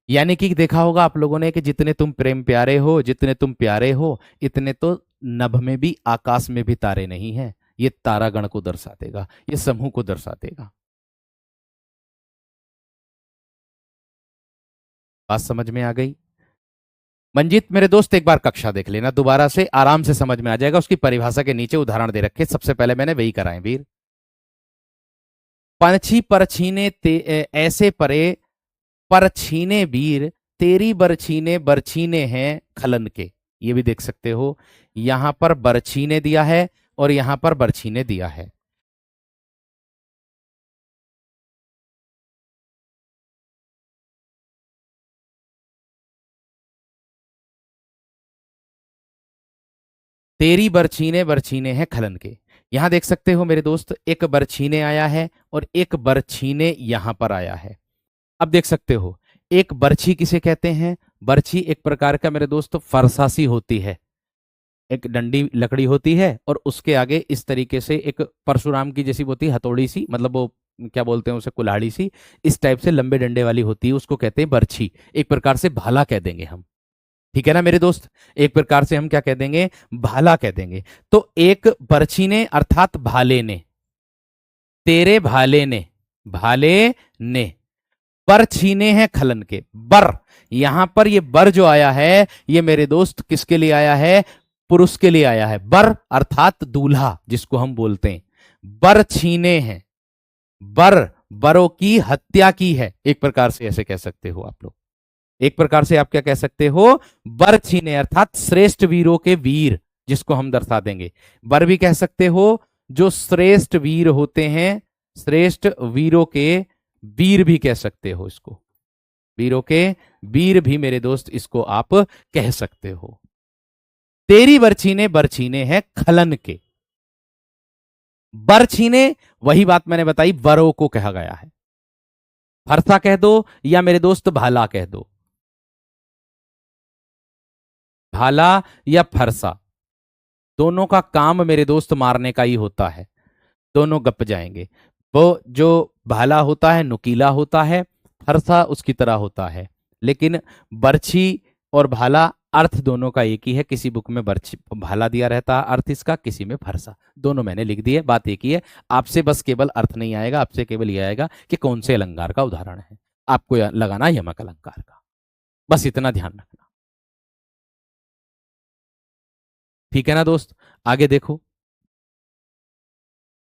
यानी कि देखा होगा आप लोगों ने कि जितने तुम प्रेम प्यारे हो, जितने तुम प्यारे हो, इतने तो नभ में भी आकाश में भी तारे नहीं हैं। ये तारागण को दर्शा देगा, ये समूह को दर्शा देगा। बात समझ में आ गई? मंजीत मेरे दोस्त एक बार कक्षा देख लेना दोबारा से, आराम से समझ में आ जाएगा। उसकी परिभाषा के नीचे उदाहरण दे रखे, सबसे पहले मैंने वही कराए वीर। पंछी परछीने ऐसे परे, परछीने वीर तेरी बरछीने बरछीने हैं खलन के। ये भी देख सकते हो, यहां पर बरछीने दिया है और यहां पर बरछीने दिया है। तेरी बरछीने बरछीने हैं खलन के, यहां देख सकते हो मेरे दोस्त, एक बरछीने आया है और एक बरछीने यहां पर आया है। अब देख सकते हो, एक बरछी किसे कहते हैं? बरछी एक प्रकार का मेरे दोस्त फरसा सी होती है, एक डंडी लकड़ी होती है और उसके आगे इस तरीके से एक परशुराम की जैसी होती है हथौड़ी सी, मतलब वो क्या बोलते हैं उसे, कुल्हाड़ी सी, इस टाइप से लंबे डंडे वाली होती है, उसको कहते हैं बरछी। एक प्रकार से भाला कह देंगे हम। ठीक है ना मेरे दोस्त? एक प्रकार से हम क्या कह देंगे? भाला कह देंगे। तो एक बरछी ने अर्थात भाले ने, तेरे भाले ने, भाले ने बर छीने हैं खलन के। बर, यहां पर ये बर जो आया है, ये मेरे दोस्त किसके लिए आया है? पुरुष के लिए आया है। बर अर्थात दूल्हा जिसको हम बोलते हैं। बर छीने हैं, बर, बरों की हत्या की है, एक प्रकार से ऐसे कह सकते हो आप लोग। एक प्रकार से आप क्या कह सकते हो? बर छीने अर्थात श्रेष्ठ वीरों के वीर, जिसको हम दर्शा देंगे। बर भी कह सकते हो, जो श्रेष्ठ वीर होते हैं, श्रेष्ठ वीरों के वीर भी कह सकते हो इसको, वीरों के वीर भी मेरे दोस्त इसको आप कह सकते हो। तेरी बरछीने बरछीने हैं खलन के। बरछीने, वही बात मैंने बताई, बरों को कहा गया है। फरसा कह दो या मेरे दोस्त भाला कह दो, भाला या फरसा, दोनों का काम मेरे दोस्त मारने का ही होता है, दोनों गप जाएंगे। वो जो भाला होता है नुकीला होता है, फरसा उसकी तरह होता है, लेकिन बरछी और भाला अर्थ दोनों का एक ही है। किसी बुक में बरछी भाला दिया रहता है अर्थ इसका, किसी में फरसा, दोनों मैंने लिख दिए, बात एक ही है। आपसे बस केवल अर्थ नहीं आएगा, आपसे केवल यह आएगा कि कौन से अलंकार का उदाहरण है, आपको लगाना यमक अलंकार का, बस इतना ध्यान रखना। ठीक है ना दोस्त? आगे देखो,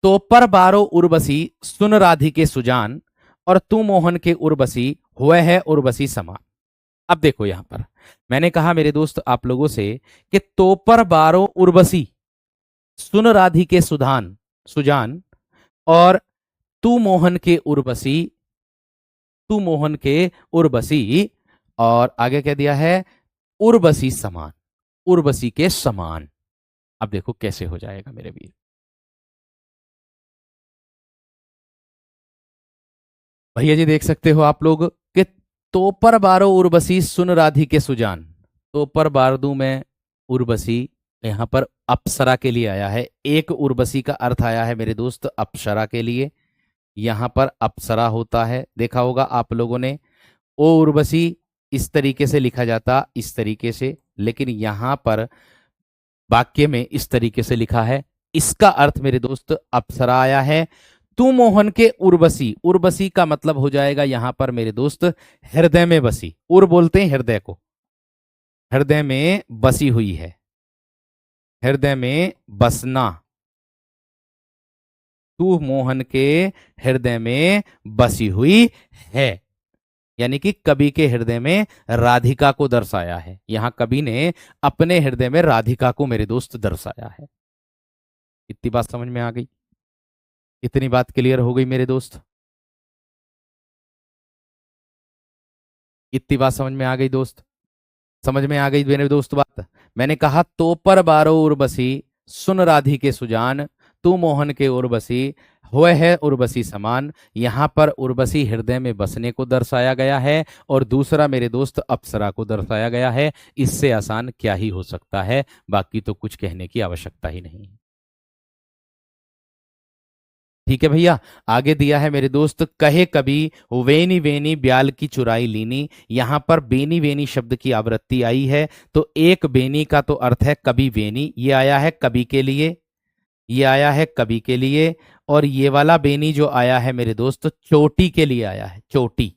तो पर बारो उर्वशी सुन राधिके सुजान, और तू मोहन के उर्वशी हुए है उर्वशी समान। अब देखो यहां पर मैंने कहा मेरे दोस्त आप लोगों से कि तो पर बारो उर्वशी सुन राधिके सुधान सुजान, और तू मोहन के उर्वशी, तू मोहन के उर्वशी, और आगे क्या दिया है? उर्वशी समान, उर्वशी के समान। अब देखो कैसे हो जाएगा मेरे वीर। भैया जी देख सकते हो आप लोग कि तो पर बारो उर्वशी सुन राधि के सुजान, तो पर बारदू में उर्वशी, यहां पर अप्सरा के लिए आया है। एक उर्वशी का अर्थ आया है मेरे दोस्त अप्सरा के लिए, यहां पर अप्सरा होता है, देखा होगा आप लोगों ने। ओ उर्वशी इस तरीके से लिखा जाता, इस तरीके से, लेकिन यहां पर वाक्य में इस तरीके से लिखा है। इसका अर्थ मेरे दोस्त अप्सरा आया है। तू मोहन के उर्वशी, उर्वशी का मतलब हो जाएगा यहां पर मेरे दोस्त हृदय में बसी। उर बोलते हैं हृदय को, हृदय में बसी हुई है, हृदय में बसना। तू मोहन के हृदय में बसी हुई है, यानी कि कवि के हृदय में राधिका को दर्शाया है। यहां कवि ने अपने हृदय में राधिका को मेरे दोस्त दर्शाया है। इतनी बात समझ में आ गई? इतनी बात क्लियर हो गई मेरे दोस्त? इतनी बात समझ में आ गई दोस्त? समझ में आ गई मेरे दोस्त बात? मैंने कहा तो पर बारो उर्वशी, सुन राधि के सुजान, तू मोहन के उर्वशी, हुए है उर्वशी समान। यहां पर उर्वशी हृदय में बसने को दर्शाया गया है, और दूसरा मेरे दोस्त अप्सरा को दर्शाया गया है। इससे आसान क्या ही हो सकता है? बाकी तो कुछ कहने की आवश्यकता ही नहीं है। ठीक है भैया। आगे दिया है मेरे दोस्त, कहे कभी वेनी वेनी ब्याल की चुराई लीनी। यहां पर बेनी वेनी शब्द की आवृत्ति आई है, तो एक बेनी का तो अर्थ है कभी वेनी, ये आया है कवि के लिए, ये आया है कवि के लिए। और ये वाला बेनी जो आया है मेरे दोस्त चोटी के लिए आया है, चोटी,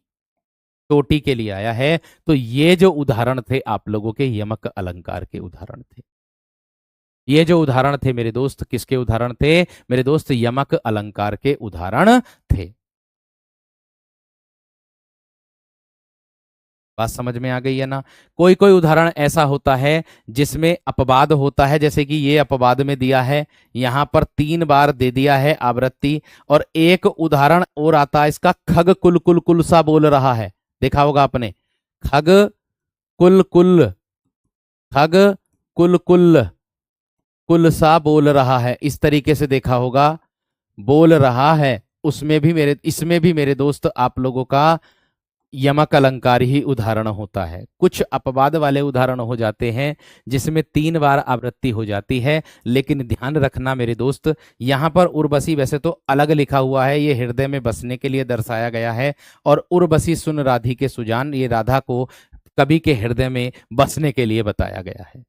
चोटी के लिए आया है। तो ये जो उदाहरण थे आप लोगों के यमक अलंकार के उदाहरण थे। ये जो उदाहरण थे मेरे दोस्त किसके उदाहरण थे? मेरे दोस्त यमक अलंकार के उदाहरण थे। बात समझ में आ गई है ना? कोई कोई उदाहरण ऐसा होता है जिसमें अपवाद होता है, जैसे कि ये अपवाद में दिया है, यहां पर 3 बार दे दिया है आवृत्ति। और एक उदाहरण और आता है इसका, खग कुल कुल कुल सा बोल रहा है, देखा होगा आपने, खग कुल कुल, खग कुल कुल कुल सा बोल रहा है, इस तरीके से देखा होगा, बोल रहा है। उसमें भी मेरे, इसमें भी मेरे दोस्त आप लोगों का यमक अलंकार ही उदाहरण होता है। कुछ अपवाद वाले उदाहरण हो जाते हैं जिसमें 3 बार आवृत्ति हो जाती है, लेकिन ध्यान रखना मेरे दोस्त, यहां पर उर्वशी वैसे तो अलग लिखा हुआ है, ये हृदय में बसने के लिए दर्शाया गया है। और उर्वशी सुन राधि के सुजान, ये राधा को कवि के हृदय में बसने के लिए बताया गया है।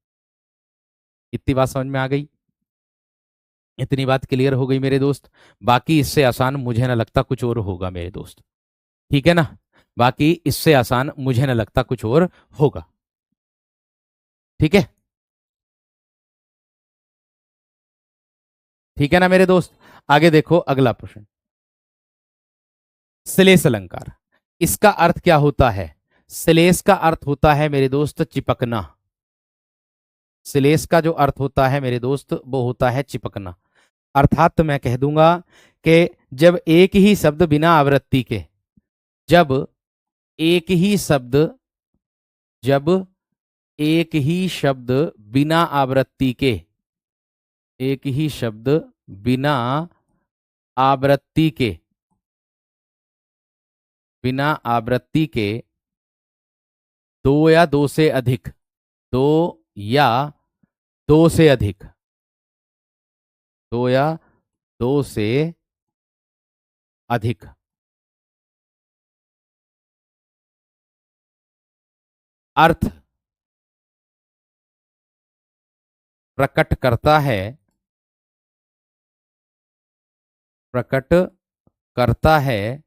इतनी बात समझ में आ गई? इतनी बात क्लियर हो गई मेरे दोस्त? बाकी इससे आसान मुझे ना लगता कुछ और होगा मेरे दोस्त, ठीक है ना? बाकी इससे आसान मुझे ना लगता कुछ और होगा, ठीक है? ठीक है ना मेरे दोस्त? आगे देखो अगला प्रश्न, श्लेष अलंकार, इसका अर्थ क्या होता है? श्लेष का अर्थ होता है मेरे दोस्त चिपकना। श्लेष का जो अर्थ होता है मेरे दोस्त वो होता है चिपकना। अर्थात मैं कह दूंगा कि जब एक ही शब्द बिना आवृत्ति के, जब एक ही शब्द, जब एक ही शब्द बिना आवृत्ति के, एक ही शब्द बिना आवृत्ति के, बिना आवृत्ति के, दो या दो से अधिक, दो या दो से अधिक, दो या दो से अधिक अर्थ प्रकट करता है, प्रकट करता है,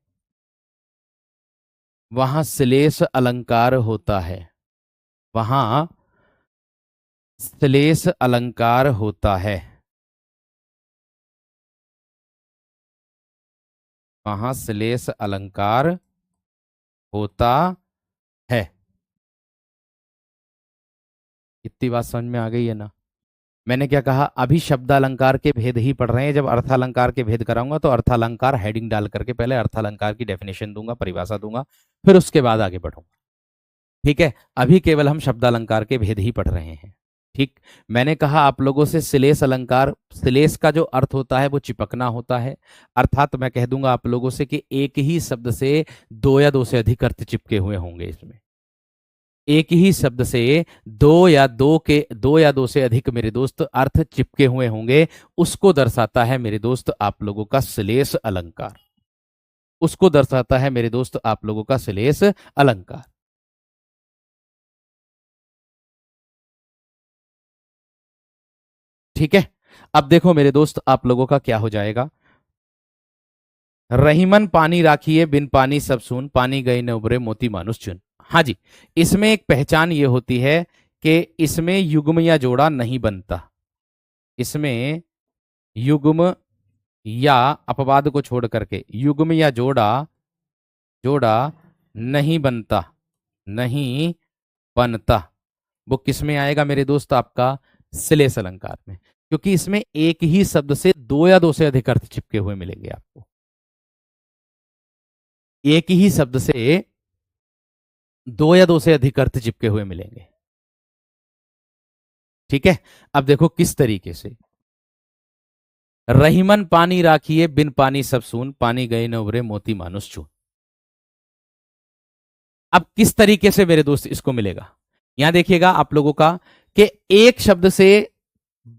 वहां श्लेष अलंकार होता है, वहां श्लेष अलंकार होता है, वहां श्लेष अलंकार होता है। इतनी बात समझ में आ गई है ना? मैंने क्या कहा, अभी शब्दालंकार के भेद ही पढ़ रहे हैं, जब अर्थालंकार के भेद कराऊंगा तो अर्थालंकार हेडिंग डाल करके पहले अर्थालंकार की डेफिनेशन दूंगा, परिभाषा दूंगा, फिर उसके बाद आगे बढ़ूंगा, ठीक है? अभी केवल हम शब्दालंकार के भेद ही पढ़ रहे हैं, ठीक? मैंने कहा आप लोगों से श्लेष अलंकार, श्लेष का जो अर्थ होता है वो चिपकना होता है। अर्थात मैं कह दूंगा आप लोगों से कि एक ही शब्द से दो या दो से अधिक अर्थ चिपके हुए होंगे इसमें, एक ही शब्द से दो या दो से अधिक मेरे दोस्त अर्थ चिपके हुए होंगे, उसको दर्शाता है मेरे दोस्त आप लोगों का श्लेष अलंकार। उसको दर्शाता है मेरे दोस्त आप लोगों का श्लेष अलंकार। ठीक है, अब देखो मेरे दोस्त आप लोगों का क्या हो जाएगा। रहीमन पानी राखिए बिन पानी सब सून, पानी गई न उबरे मोती मानुष चुन। हाँ जी, इसमें एक पहचान ये होती है कि इसमें युग्म या जोड़ा नहीं बनता। इसमें युग्म या अपवाद को छोड़ करके युग्म या जोड़ा जोड़ा नहीं बनता, नहीं बनता। वो किस में आएगा मेरे दोस्त, आपका श्लेष अलंकार में, क्योंकि इसमें एक ही शब्द से दो या दो से अधिक अर्थ चिपके हुए मिलेंगे आपको। एक ही शब्द से दो या दो से अधिक अर्थ चिपके हुए मिलेंगे। ठीक है, अब देखो किस तरीके से। रहीमन पानी राखिए बिन पानी सब सून, पानी गए न उबरे मोती मानुष चून। अब किस तरीके से मेरे दोस्त इसको मिलेगा, यहां देखिएगा आप लोगों का कि एक शब्द से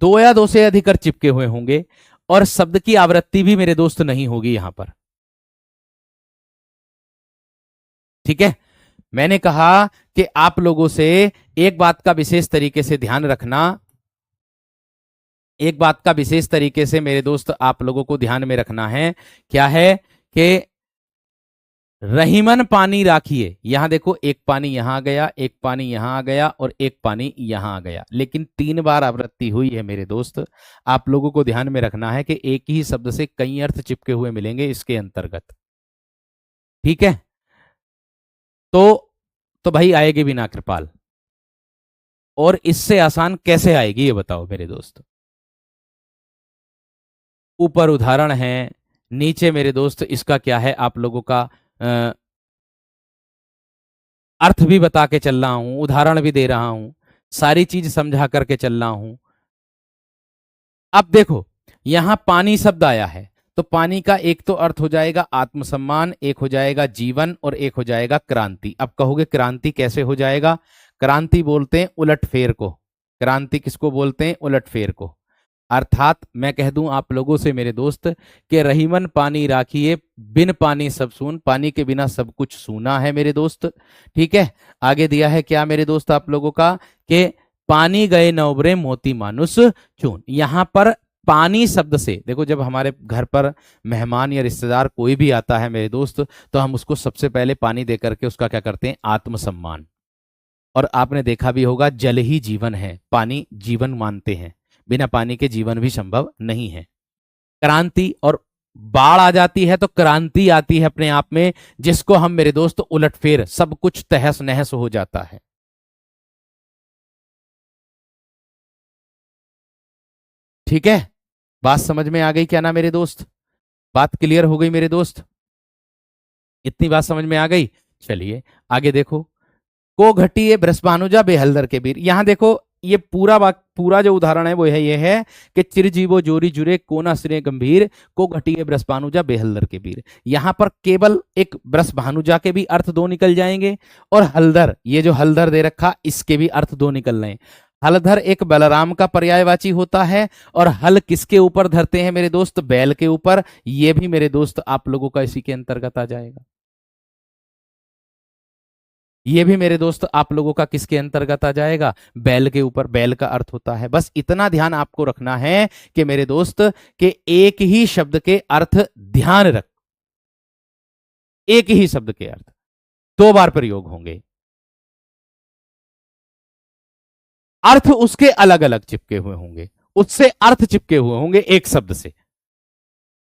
दो या दो से अधिक अर्थ चिपके हुए होंगे और शब्द की आवृत्ति भी मेरे दोस्त नहीं होगी यहां पर। ठीक है, मैंने कहा कि आप लोगों से एक बात का विशेष तरीके से ध्यान रखना, एक बात का विशेष तरीके से मेरे दोस्त आप लोगों को ध्यान में रखना है। क्या है कि रहीमन पानी राखिए, यहां देखो एक पानी यहां आ गया, एक पानी यहां आ गया और एक पानी यहां आ गया, लेकिन 3 बार आवृत्ति हुई है मेरे दोस्त। आप लोगों को ध्यान में रखना है कि एक ही शब्द से कई अर्थ चिपके हुए मिलेंगे इसके अंतर्गत। ठीक है, तो भाई आएगी बिना कृपाल, और इससे आसान कैसे आएगी ये बताओ मेरे दोस्त। ऊपर उदाहरण है, नीचे मेरे दोस्त इसका क्या है आप लोगों का अर्थ भी बता के चल रहा हूं, उदाहरण भी दे रहा हूं, सारी चीज समझा करके चल रहा हूं। अब देखो यहां पानी शब्द आया है, तो पानी का एक तो अर्थ हो जाएगा आत्मसम्मान, एक हो जाएगा जीवन और एक हो जाएगा क्रांति। अब कहोगे क्रांति कैसे हो जाएगा, क्रांति बोलते हैं उलटफेर को। क्रांति किसको बोलते हैं, उलटफेर को। अर्थात मैं कह दूं आप लोगों से मेरे दोस्त कि रहीमन पानी राखिए बिन पानी सब सून, पानी के बिना सब कुछ सूना है मेरे दोस्त। ठीक है, आगे दिया है क्या मेरे दोस्त आप लोगों का कि पानी गए न उबरे मोती मानुष चून। यहां पर पानी शब्द से देखो, जब हमारे घर पर मेहमान या रिश्तेदार कोई भी आता है मेरे दोस्त, तो हम उसको सबसे पहले पानी दे करके उसका क्या करते हैं, आत्मसम्मान। और आपने देखा भी होगा जल ही जीवन है, पानी जीवन मानते हैं, बिना पानी के जीवन भी संभव नहीं है। क्रांति और बाढ़ आ जाती है तो क्रांति आती है अपने आप में, जिसको हम मेरे दोस्त उलटफेर, सब कुछ तहस नहस हो जाता है। ठीक है, बात समझ में आ गई क्या ना मेरे दोस्त, बात क्लियर हो गई मेरे दोस्त, इतनी बात समझ में आ गई। चलिए आगे देखो, को घटिए बृषभानुजा बेहलदर के वीर। यहां देखो ये पूरा जो उदाहरण है वो है ये है कि चिरजीवो जोरी जुरे कोना सिरे गंभीर, को घटिए बृषभानुजा बेहलदर के वीर। यहां पर केवल एक बृषभानुजा के भी अर्थ दो निकल जाएंगे और हलधर, ये जो हलधर दे रखा इसके भी अर्थ दो निकल रहे हैं। हलधर एक बलराम का पर्यायवाची होता है और हल किसके ऊपर धरते हैं मेरे दोस्त, बैल के ऊपर। ये भी मेरे दोस्त आप लोगों का इसी के अंतर्गत आ जाएगा। ये भी मेरे दोस्त आप लोगों का किसके अंतर्गत आ जाएगा, बैल के ऊपर, बैल का अर्थ होता है। बस इतना ध्यान आपको रखना है कि मेरे दोस्त के एक ही शब्द के अर्थ ध्यान रख, एक ही शब्द के अर्थ 2 बार प्रयोग होंगे, अर्थ उसके अलग अलग चिपके हुए होंगे, उससे अर्थ चिपके हुए होंगे, एक शब्द से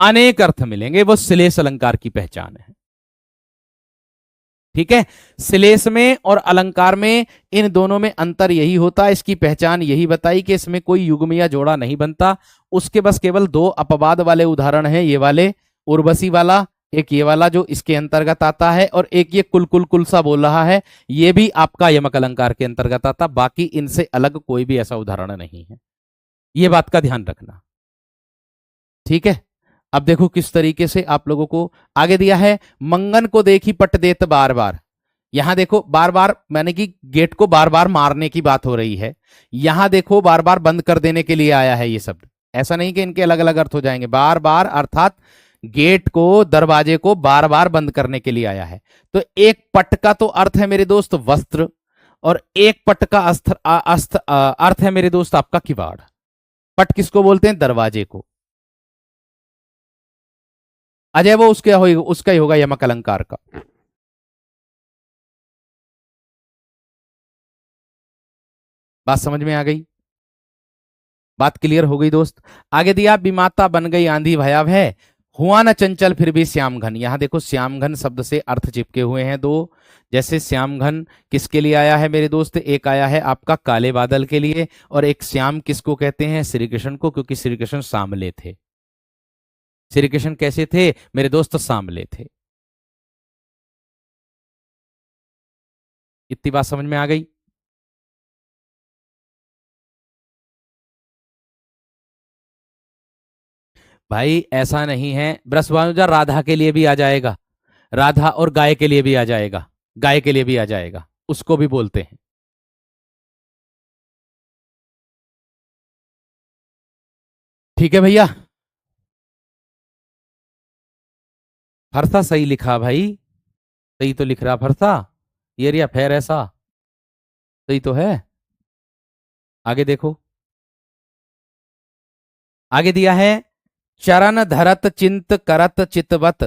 अनेक अर्थ मिलेंगे। वो श्लेष अलंकार की पहचान है। ठीक है, श्लेष में और अलंकार में इन दोनों में अंतर यही होता है, इसकी पहचान यही बताई कि इसमें कोई युग्म या जोड़ा नहीं बनता। उसके बस केवल 2 अपवाद वाले उदाहरण हैं, ये वाले उर्वशी वाला, एक ये वाला जो इसके अंतर्गत आता है, और एक ये कुल कुल कुल सा बोल रहा है, ये भी आपका यमक अलंकार के अंतर्गत आता। बाकी इनसे अलग कोई भी ऐसा उदाहरण नहीं है, ये बात का ध्यान रखना। ठीक है, अब देखो किस तरीके से आप लोगों को आगे दिया है, मंगन को देखी पट देत बार बार। यहां देखो बार बार माने कि गेट को बार बार मारने की बात हो रही है, यहां देखो बार बार बंद कर देने के लिए आया है ये शब्द। ऐसा नहीं कि इनके अलग अलग अर्थ हो जाएंगे, बार बार अर्थात गेट को, दरवाजे को बार बार बंद करने के लिए आया है। तो एक पट का तो अर्थ है मेरे दोस्त वस्त्र, और एक पट का अर्थ है मेरे दोस्त आपका किवाड़। पट किसको बोलते हैं? दरवाजे को। अजय वो उसका होगा, उसका ही होगा यमक अलंकार का। बात समझ में आ गई? बात क्लियर हो गई दोस्त? आगे दिया, विमाता बन गई आंधी भयावह, हुआ न चंचल फिर भी श्याम घन। यहां देखो श्याम घन शब्द से अर्थ चिपके हुए हैं दो। जैसे श्याम घन किसके लिए आया है मेरे दोस्त? एक आया है आपका काले बादल के लिए, और एक श्याम किसको कहते हैं? श्री कृष्ण को, क्योंकि श्री कृष्ण सांवले थे। श्री कृष्ण कैसे थे मेरे दोस्त? सांवले थे। इतनी बात समझ में आ गई? भाई ऐसा नहीं है, ब्रसभानुजा राधा के लिए भी आ जाएगा, राधा और गाय के लिए भी आ जाएगा, गाय के लिए भी आ जाएगा, उसको भी बोलते हैं। ठीक है भैया? फरसा सही लिखा भाई, सही तो लिख रहा फरसा। ये रिया फेर ऐसा सही तो है। आगे देखो, आगे दिया है, चरण धरत चिंत करत चितवत,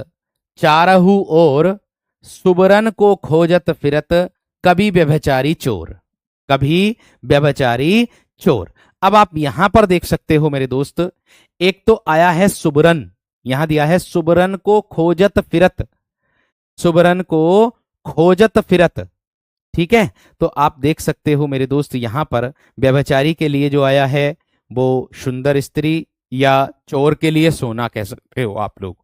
चारहु और सुबरन को खोजत फिरत, कभी व्यभिचारी चोर। कभी व्यभिचारी चोर। अब आप यहां पर देख सकते हो मेरे दोस्त, एक तो आया है सुबरन, यहां दिया है सुबरन को खोजत फिरत, सुबरन को खोजत फिरत। ठीक है, तो आप देख सकते हो मेरे दोस्त यहां पर व्यभिचारी के लिए जो आया है वो सुंदर स्त्री, या चोर के लिए सोना कह सकते हो आप लोग।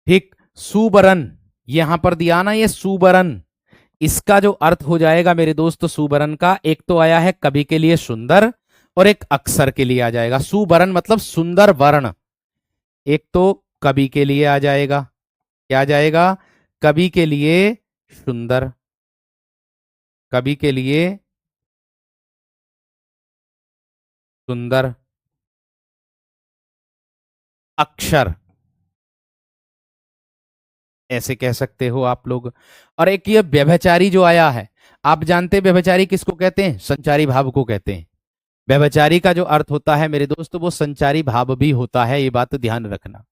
ठीक, सुबरन यहां पर दिया ना, ये सुबरन, इसका जो अर्थ हो जाएगा मेरे दोस्त सुबरन का, एक तो आया है कवि के लिए सुंदर, और एक अक्षर के लिए आ जाएगा। सुबरन मतलब सुंदर वर्ण, एक तो कवि के लिए आ जाएगा, क्या आ जाएगा? कवि के लिए सुंदर, कवि के लिए सुंदर, अक्षर, ऐसे कह सकते हो आप लोग। और एक ये व्यभिचारी जो आया है, आप जानते हैं व्यभिचारी किसको कहते हैं? संचारी भाव को कहते हैं। व्यभिचारी का जो अर्थ होता है मेरे दोस्त, वो संचारी भाव भी होता है, ये बात ध्यान रखना।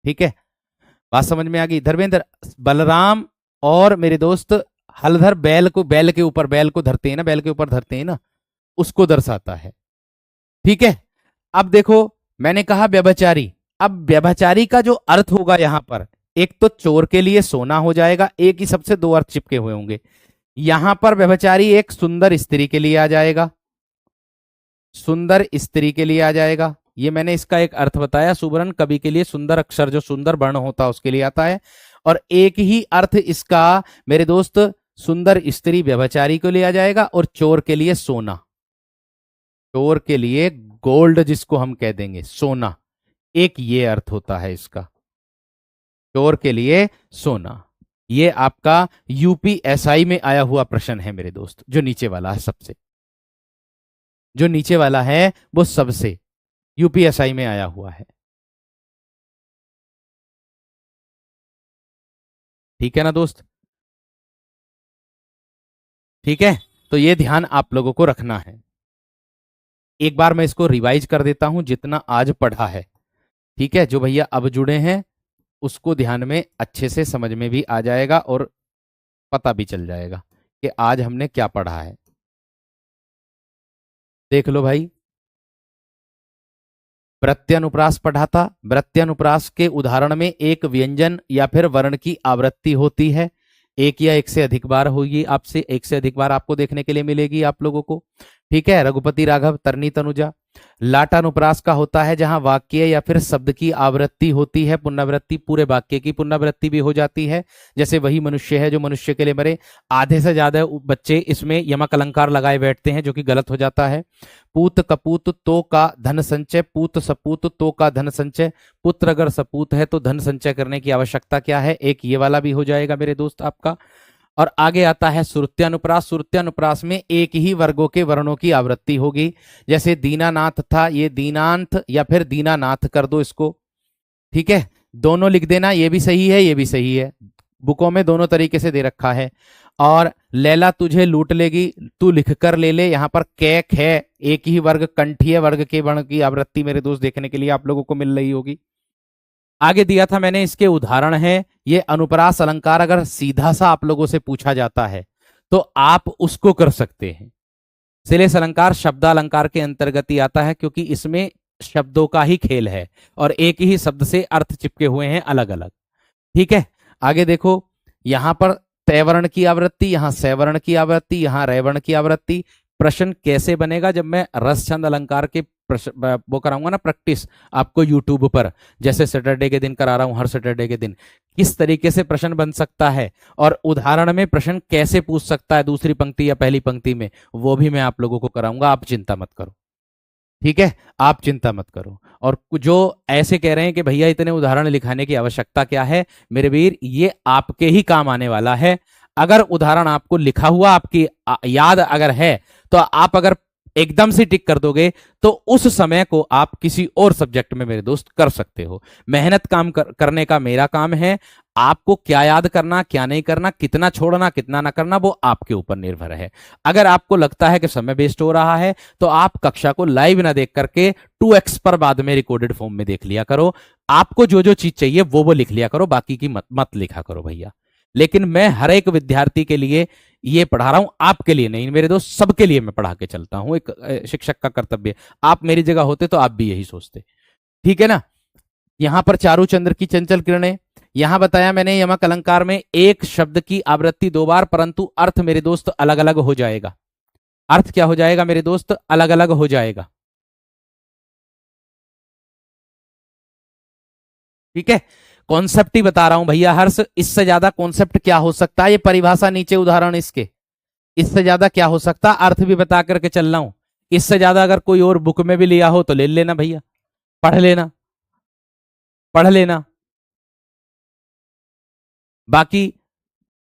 ठीक है, बात समझ में आ गई? धर्मेंद्र, बलराम और मेरे दोस्त हलधर बैल को, बैल के ऊपर, बैल को धरते हैं ना, बैल के ऊपर धरते हैं ना, उसको दर्शाता है। ठीक है, अब देखो, मैंने कहा व्यभिचारी, अब व्यभिचारी का जो अर्थ होगा यहां पर, एक तो चोर के लिए सोना हो जाएगा, एक ही सबसे दो अर्थ चिपके हुए होंगे। यहां पर व्यभिचारी एक सुंदर स्त्री के लिए आ जाएगा, सुंदर स्त्री के लिए आ जाएगा। ये मैंने इसका एक अर्थ बताया, सुबरन कवि के लिए सुंदर अक्षर, जो सुंदर वर्ण होता है उसके लिए आता है। और एक ही अर्थ इसका मेरे दोस्त, सुंदर स्त्री व्यभिचारी को लिए आ जाएगा, और चोर के लिए सोना, चोर के लिए गोल्ड जिसको हम कह देंगे, सोना, एक ये अर्थ होता है इसका, चोर के लिए सोना। ये आपका यूपीएसआई में आया हुआ प्रश्न है मेरे दोस्त, जो नीचे वाला है सबसे, जो नीचे वाला है वो सबसे यूपीएसआई में आया हुआ है। ठीक है ना दोस्त? ठीक है, तो ये ध्यान आप लोगों को रखना है। एक बार मैं इसको रिवाइज कर देता हूं जितना आज पढ़ा है। ठीक है, जो भैया अब जुड़े हैं उसको ध्यान में अच्छे से समझ में भी आ जाएगा, और पता भी चल जाएगा कि आज हमने क्या पढ़ा है। देख लो भाई, प्रत्यनुप्रास पढ़ा था। प्रत्यनुप्रास के उदाहरण में एक व्यंजन या फिर वर्ण की आवृत्ति होती है, एक या एक से अधिक बार होगी, आपसे एक से अधिक बार आपको देखने के लिए मिलेगी आप लोगों को। ठीक है, रघुपति राघव तरनी तनुजा। लाटानुप्रास का होता है जहां वाक्य या फिर शब्द की आवृत्ति होती है, पुनरावृत्ति, पूरे वाक्य की पुनरावृत्ति भी हो जाती है। जैसे वही मनुष्य है जो मनुष्य के लिए मरे। आधे से ज्यादा बच्चे इसमें यमक अलंकार लगाए बैठते हैं, जो कि गलत हो जाता है। पूत कपूत तो का धन संचय, पूत सपूत तो का धन संचय, पुत्र अगर सपूत है तो धन संचय करने की आवश्यकता क्या है, एक ये वाला भी हो जाएगा मेरे दोस्त आपका। और आगे आता है श्रुत्यानुप्रास। श्रुत्यानुप्रास में एक ही वर्गों के वर्णों की आवृत्ति होगी। जैसे दीनानाथ था, ये दीनांत या फिर दीनानाथ कर दो इसको, ठीक है। दोनों लिख देना, ये भी सही है, ये भी सही है, बुकों में दोनों तरीके से दे रखा है। और लैला तुझे लूट लेगी, तू लिख कर ले ले, यहाँ पर कैक है, एक ही वर्ग कंठीय वर्ग के वर्ण की आवृत्ति मेरे दोस्त देखने के लिए आप लोगों को मिल रही होगी। आगे दिया था मैंने, इसके उदाहरण है। ये अनुप्रास अलंकार अगर सीधा सा आप लोगों से पूछा जाता है तो आप उसको कर सकते हैं। श्लेष अलंकार शब्दालंकार के अंतर्गत ही आता है, क्योंकि इसमें शब्दों का ही खेल है और एक ही शब्द से अर्थ चिपके हुए हैं अलग अलग, ठीक है। आगे देखो, यहां पर तैवर्ण की आवृत्ति, यहां सैवर्ण की आवृत्ति, यहां रैवर्ण की आवृत्ति। प्रश्न कैसे बनेगा, जब मैं रस छंद अलंकार के वो कराऊंगा ना प्रैक्टिस आपको यूट्यूब पर, जैसे सैटरडे के दिन करा रहा हूं, हर सैटरडे के दिन किस तरीके से प्रश्न बन सकता है और उदाहरण में प्रश्न कैसे पूछ सकता है दूसरी पंक्ति या पहली पंक्ति में, वो भी मैं आप लोगों को कराऊंगा। आप चिंता मत करो, ठीक है, आप चिंता मत करो। और जो ऐसे कह रहे हैं कि भैया इतने उदाहरण लिखाने की आवश्यकता क्या है, मेरे वीर ये आपके ही काम आने वाला है। अगर उदाहरण आपको लिखा हुआ आपकी याद अगर है तो आप अगर एकदम से टिक कर दोगे तो उस समय को आप किसी और सब्जेक्ट में मेरे दोस्त कर सकते हो। मेहनत करने का मेरा काम है, आपको क्या याद करना क्या नहीं करना, कितना छोड़ना कितना ना करना, वो आपके ऊपर निर्भर है। अगर आपको लगता है कि समय वेस्ट हो रहा है तो आप कक्षा को लाइव ना देख करके 2x पर बाद में रिकॉर्डेड फॉर्म में देख लिया करो। आपको जो जो चीज चाहिए वो लिख लिया करो, बाकी की मत लिखा करो भैया। लेकिन मैं हर एक विद्यार्थी के लिए ये पढ़ा रहा हूं, आपके लिए नहीं मेरे दोस्त, सबके लिए मैं पढ़ा के चलता हूं, एक शिक्षक का कर्तव्य। आप मेरी जगह होते तो आप भी यही सोचते, ठीक है ना। यहां पर चारुचंद्र की चंचल किरणें, यहां बताया मैंने यमक अलंकार में एक शब्द की आवृत्ति 2 बार, परंतु अर्थ मेरे दोस्त अलग अलग हो जाएगा। अर्थ क्या हो जाएगा मेरे दोस्त, अलग अलग हो जाएगा, ठीक है। कॉन्सेप्ट ही बता रहा हूं भैया हर्ष, इससे ज्यादा कॉन्सेप्ट क्या हो सकता है। ये परिभाषा नीचे उदाहरण इसके, इससे ज्यादा क्या हो सकता, अर्थ भी बता करके चल रहा हूं। इससे ज्यादा अगर कोई और बुक में भी लिया हो तो ले लेना भैया, पढ़ लेना, पढ़ लेना। बाकी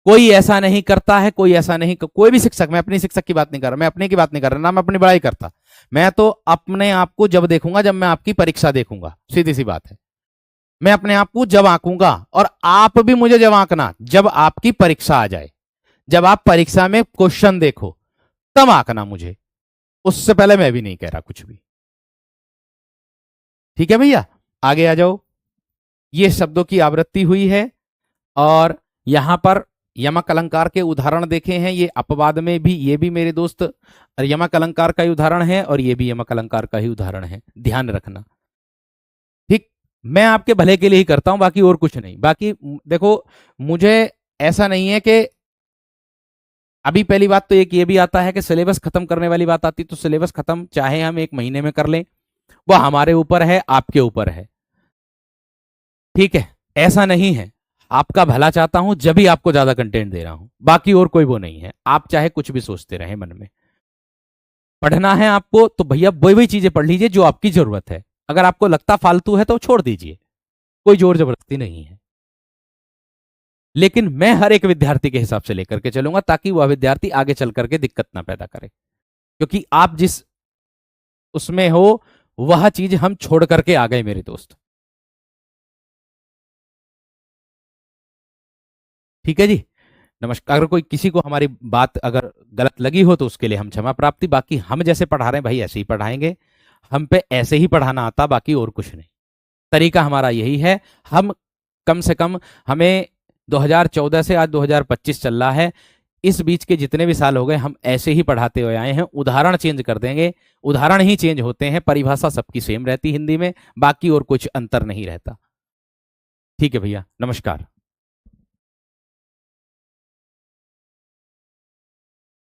कोई ऐसा नहीं करता है, कोई ऐसा नहीं, कोई भी शिक्षक, मैं अपनी शिक्षक की बात नहीं कर रहा, मैं अपने की बात नहीं कर रहा ना, मैं अपनी बड़ाई करता। मैं तो अपने आप को जब देखूंगा जब मैं आपकी परीक्षा देखूंगा, सीधी सी बात है। मैं अपने आप को जब आंकूंगा, और आप भी मुझे जब आंकना जब आपकी परीक्षा आ जाए, जब आप परीक्षा में क्वेश्चन देखो तब आंकना मुझे, उससे पहले मैं भी नहीं कह रहा कुछ भी, ठीक है भैया। आगे आ जाओ, ये शब्दों की आवृत्ति हुई है और यहां पर यमक अलंकार के उदाहरण देखे हैं। ये अपवाद में भी, ये भी मेरे दोस्त यमक अलंकार का ही उदाहरण है और ये भी यमक अलंकार का ही उदाहरण है, ध्यान रखना, ठीक। मैं आपके भले के लिए ही करता हूं, बाकी और कुछ नहीं। बाकी देखो, मुझे ऐसा नहीं है कि अभी पहली बात तो एक ये भी आता है कि सिलेबस खत्म करने वाली बात आती, तो सिलेबस खत्म चाहे हम 1 महीने में कर लें, वो हमारे ऊपर है, आपके ऊपर है, ठीक है। ऐसा नहीं है, आपका भला चाहता हूं जब भी आपको ज्यादा कंटेंट दे रहा हूं, बाकी और कोई वो नहीं है। आप चाहे कुछ भी सोचते रहे मन में, पढ़ना है आपको तो भैया वही चीजें पढ़ लीजिए जो आपकी जरूरत है। अगर आपको लगता फालतू है तो छोड़ दीजिए, कोई जोर जबरदस्ती नहीं है। लेकिन मैं हर एक विद्यार्थी के हिसाब से लेकर के चलूंगा, ताकि वह विद्यार्थी आगे चल करके दिक्कत ना पैदा करे, क्योंकि आप जिस उसमें हो वह चीज हम छोड़ करके आ गए मेरे दोस्त, ठीक है जी। नमस्कार। अगर कोई किसी को हमारी बात अगर गलत लगी हो तो उसके लिए हम क्षमा प्राप्ति। बाकी हम जैसे पढ़ा रहे हैं भाई ऐसे ही पढ़ाएंगे, हम पे ऐसे ही पढ़ाना आता, बाकी और कुछ नहीं। तरीका हमारा यही है। हम कम से कम, हमें 2014 से आज 2025 चल रहा है, इस बीच के जितने भी साल हो गए हम ऐसे ही पढ़ाते हुए आए हैं। उदाहरण चेंज कर देंगे, उदाहरण ही चेंज होते हैं, परिभाषा सबकी सेम रहती हिंदी में, बाकी और कुछ अंतर नहीं रहता, ठीक है भैया। नमस्कार।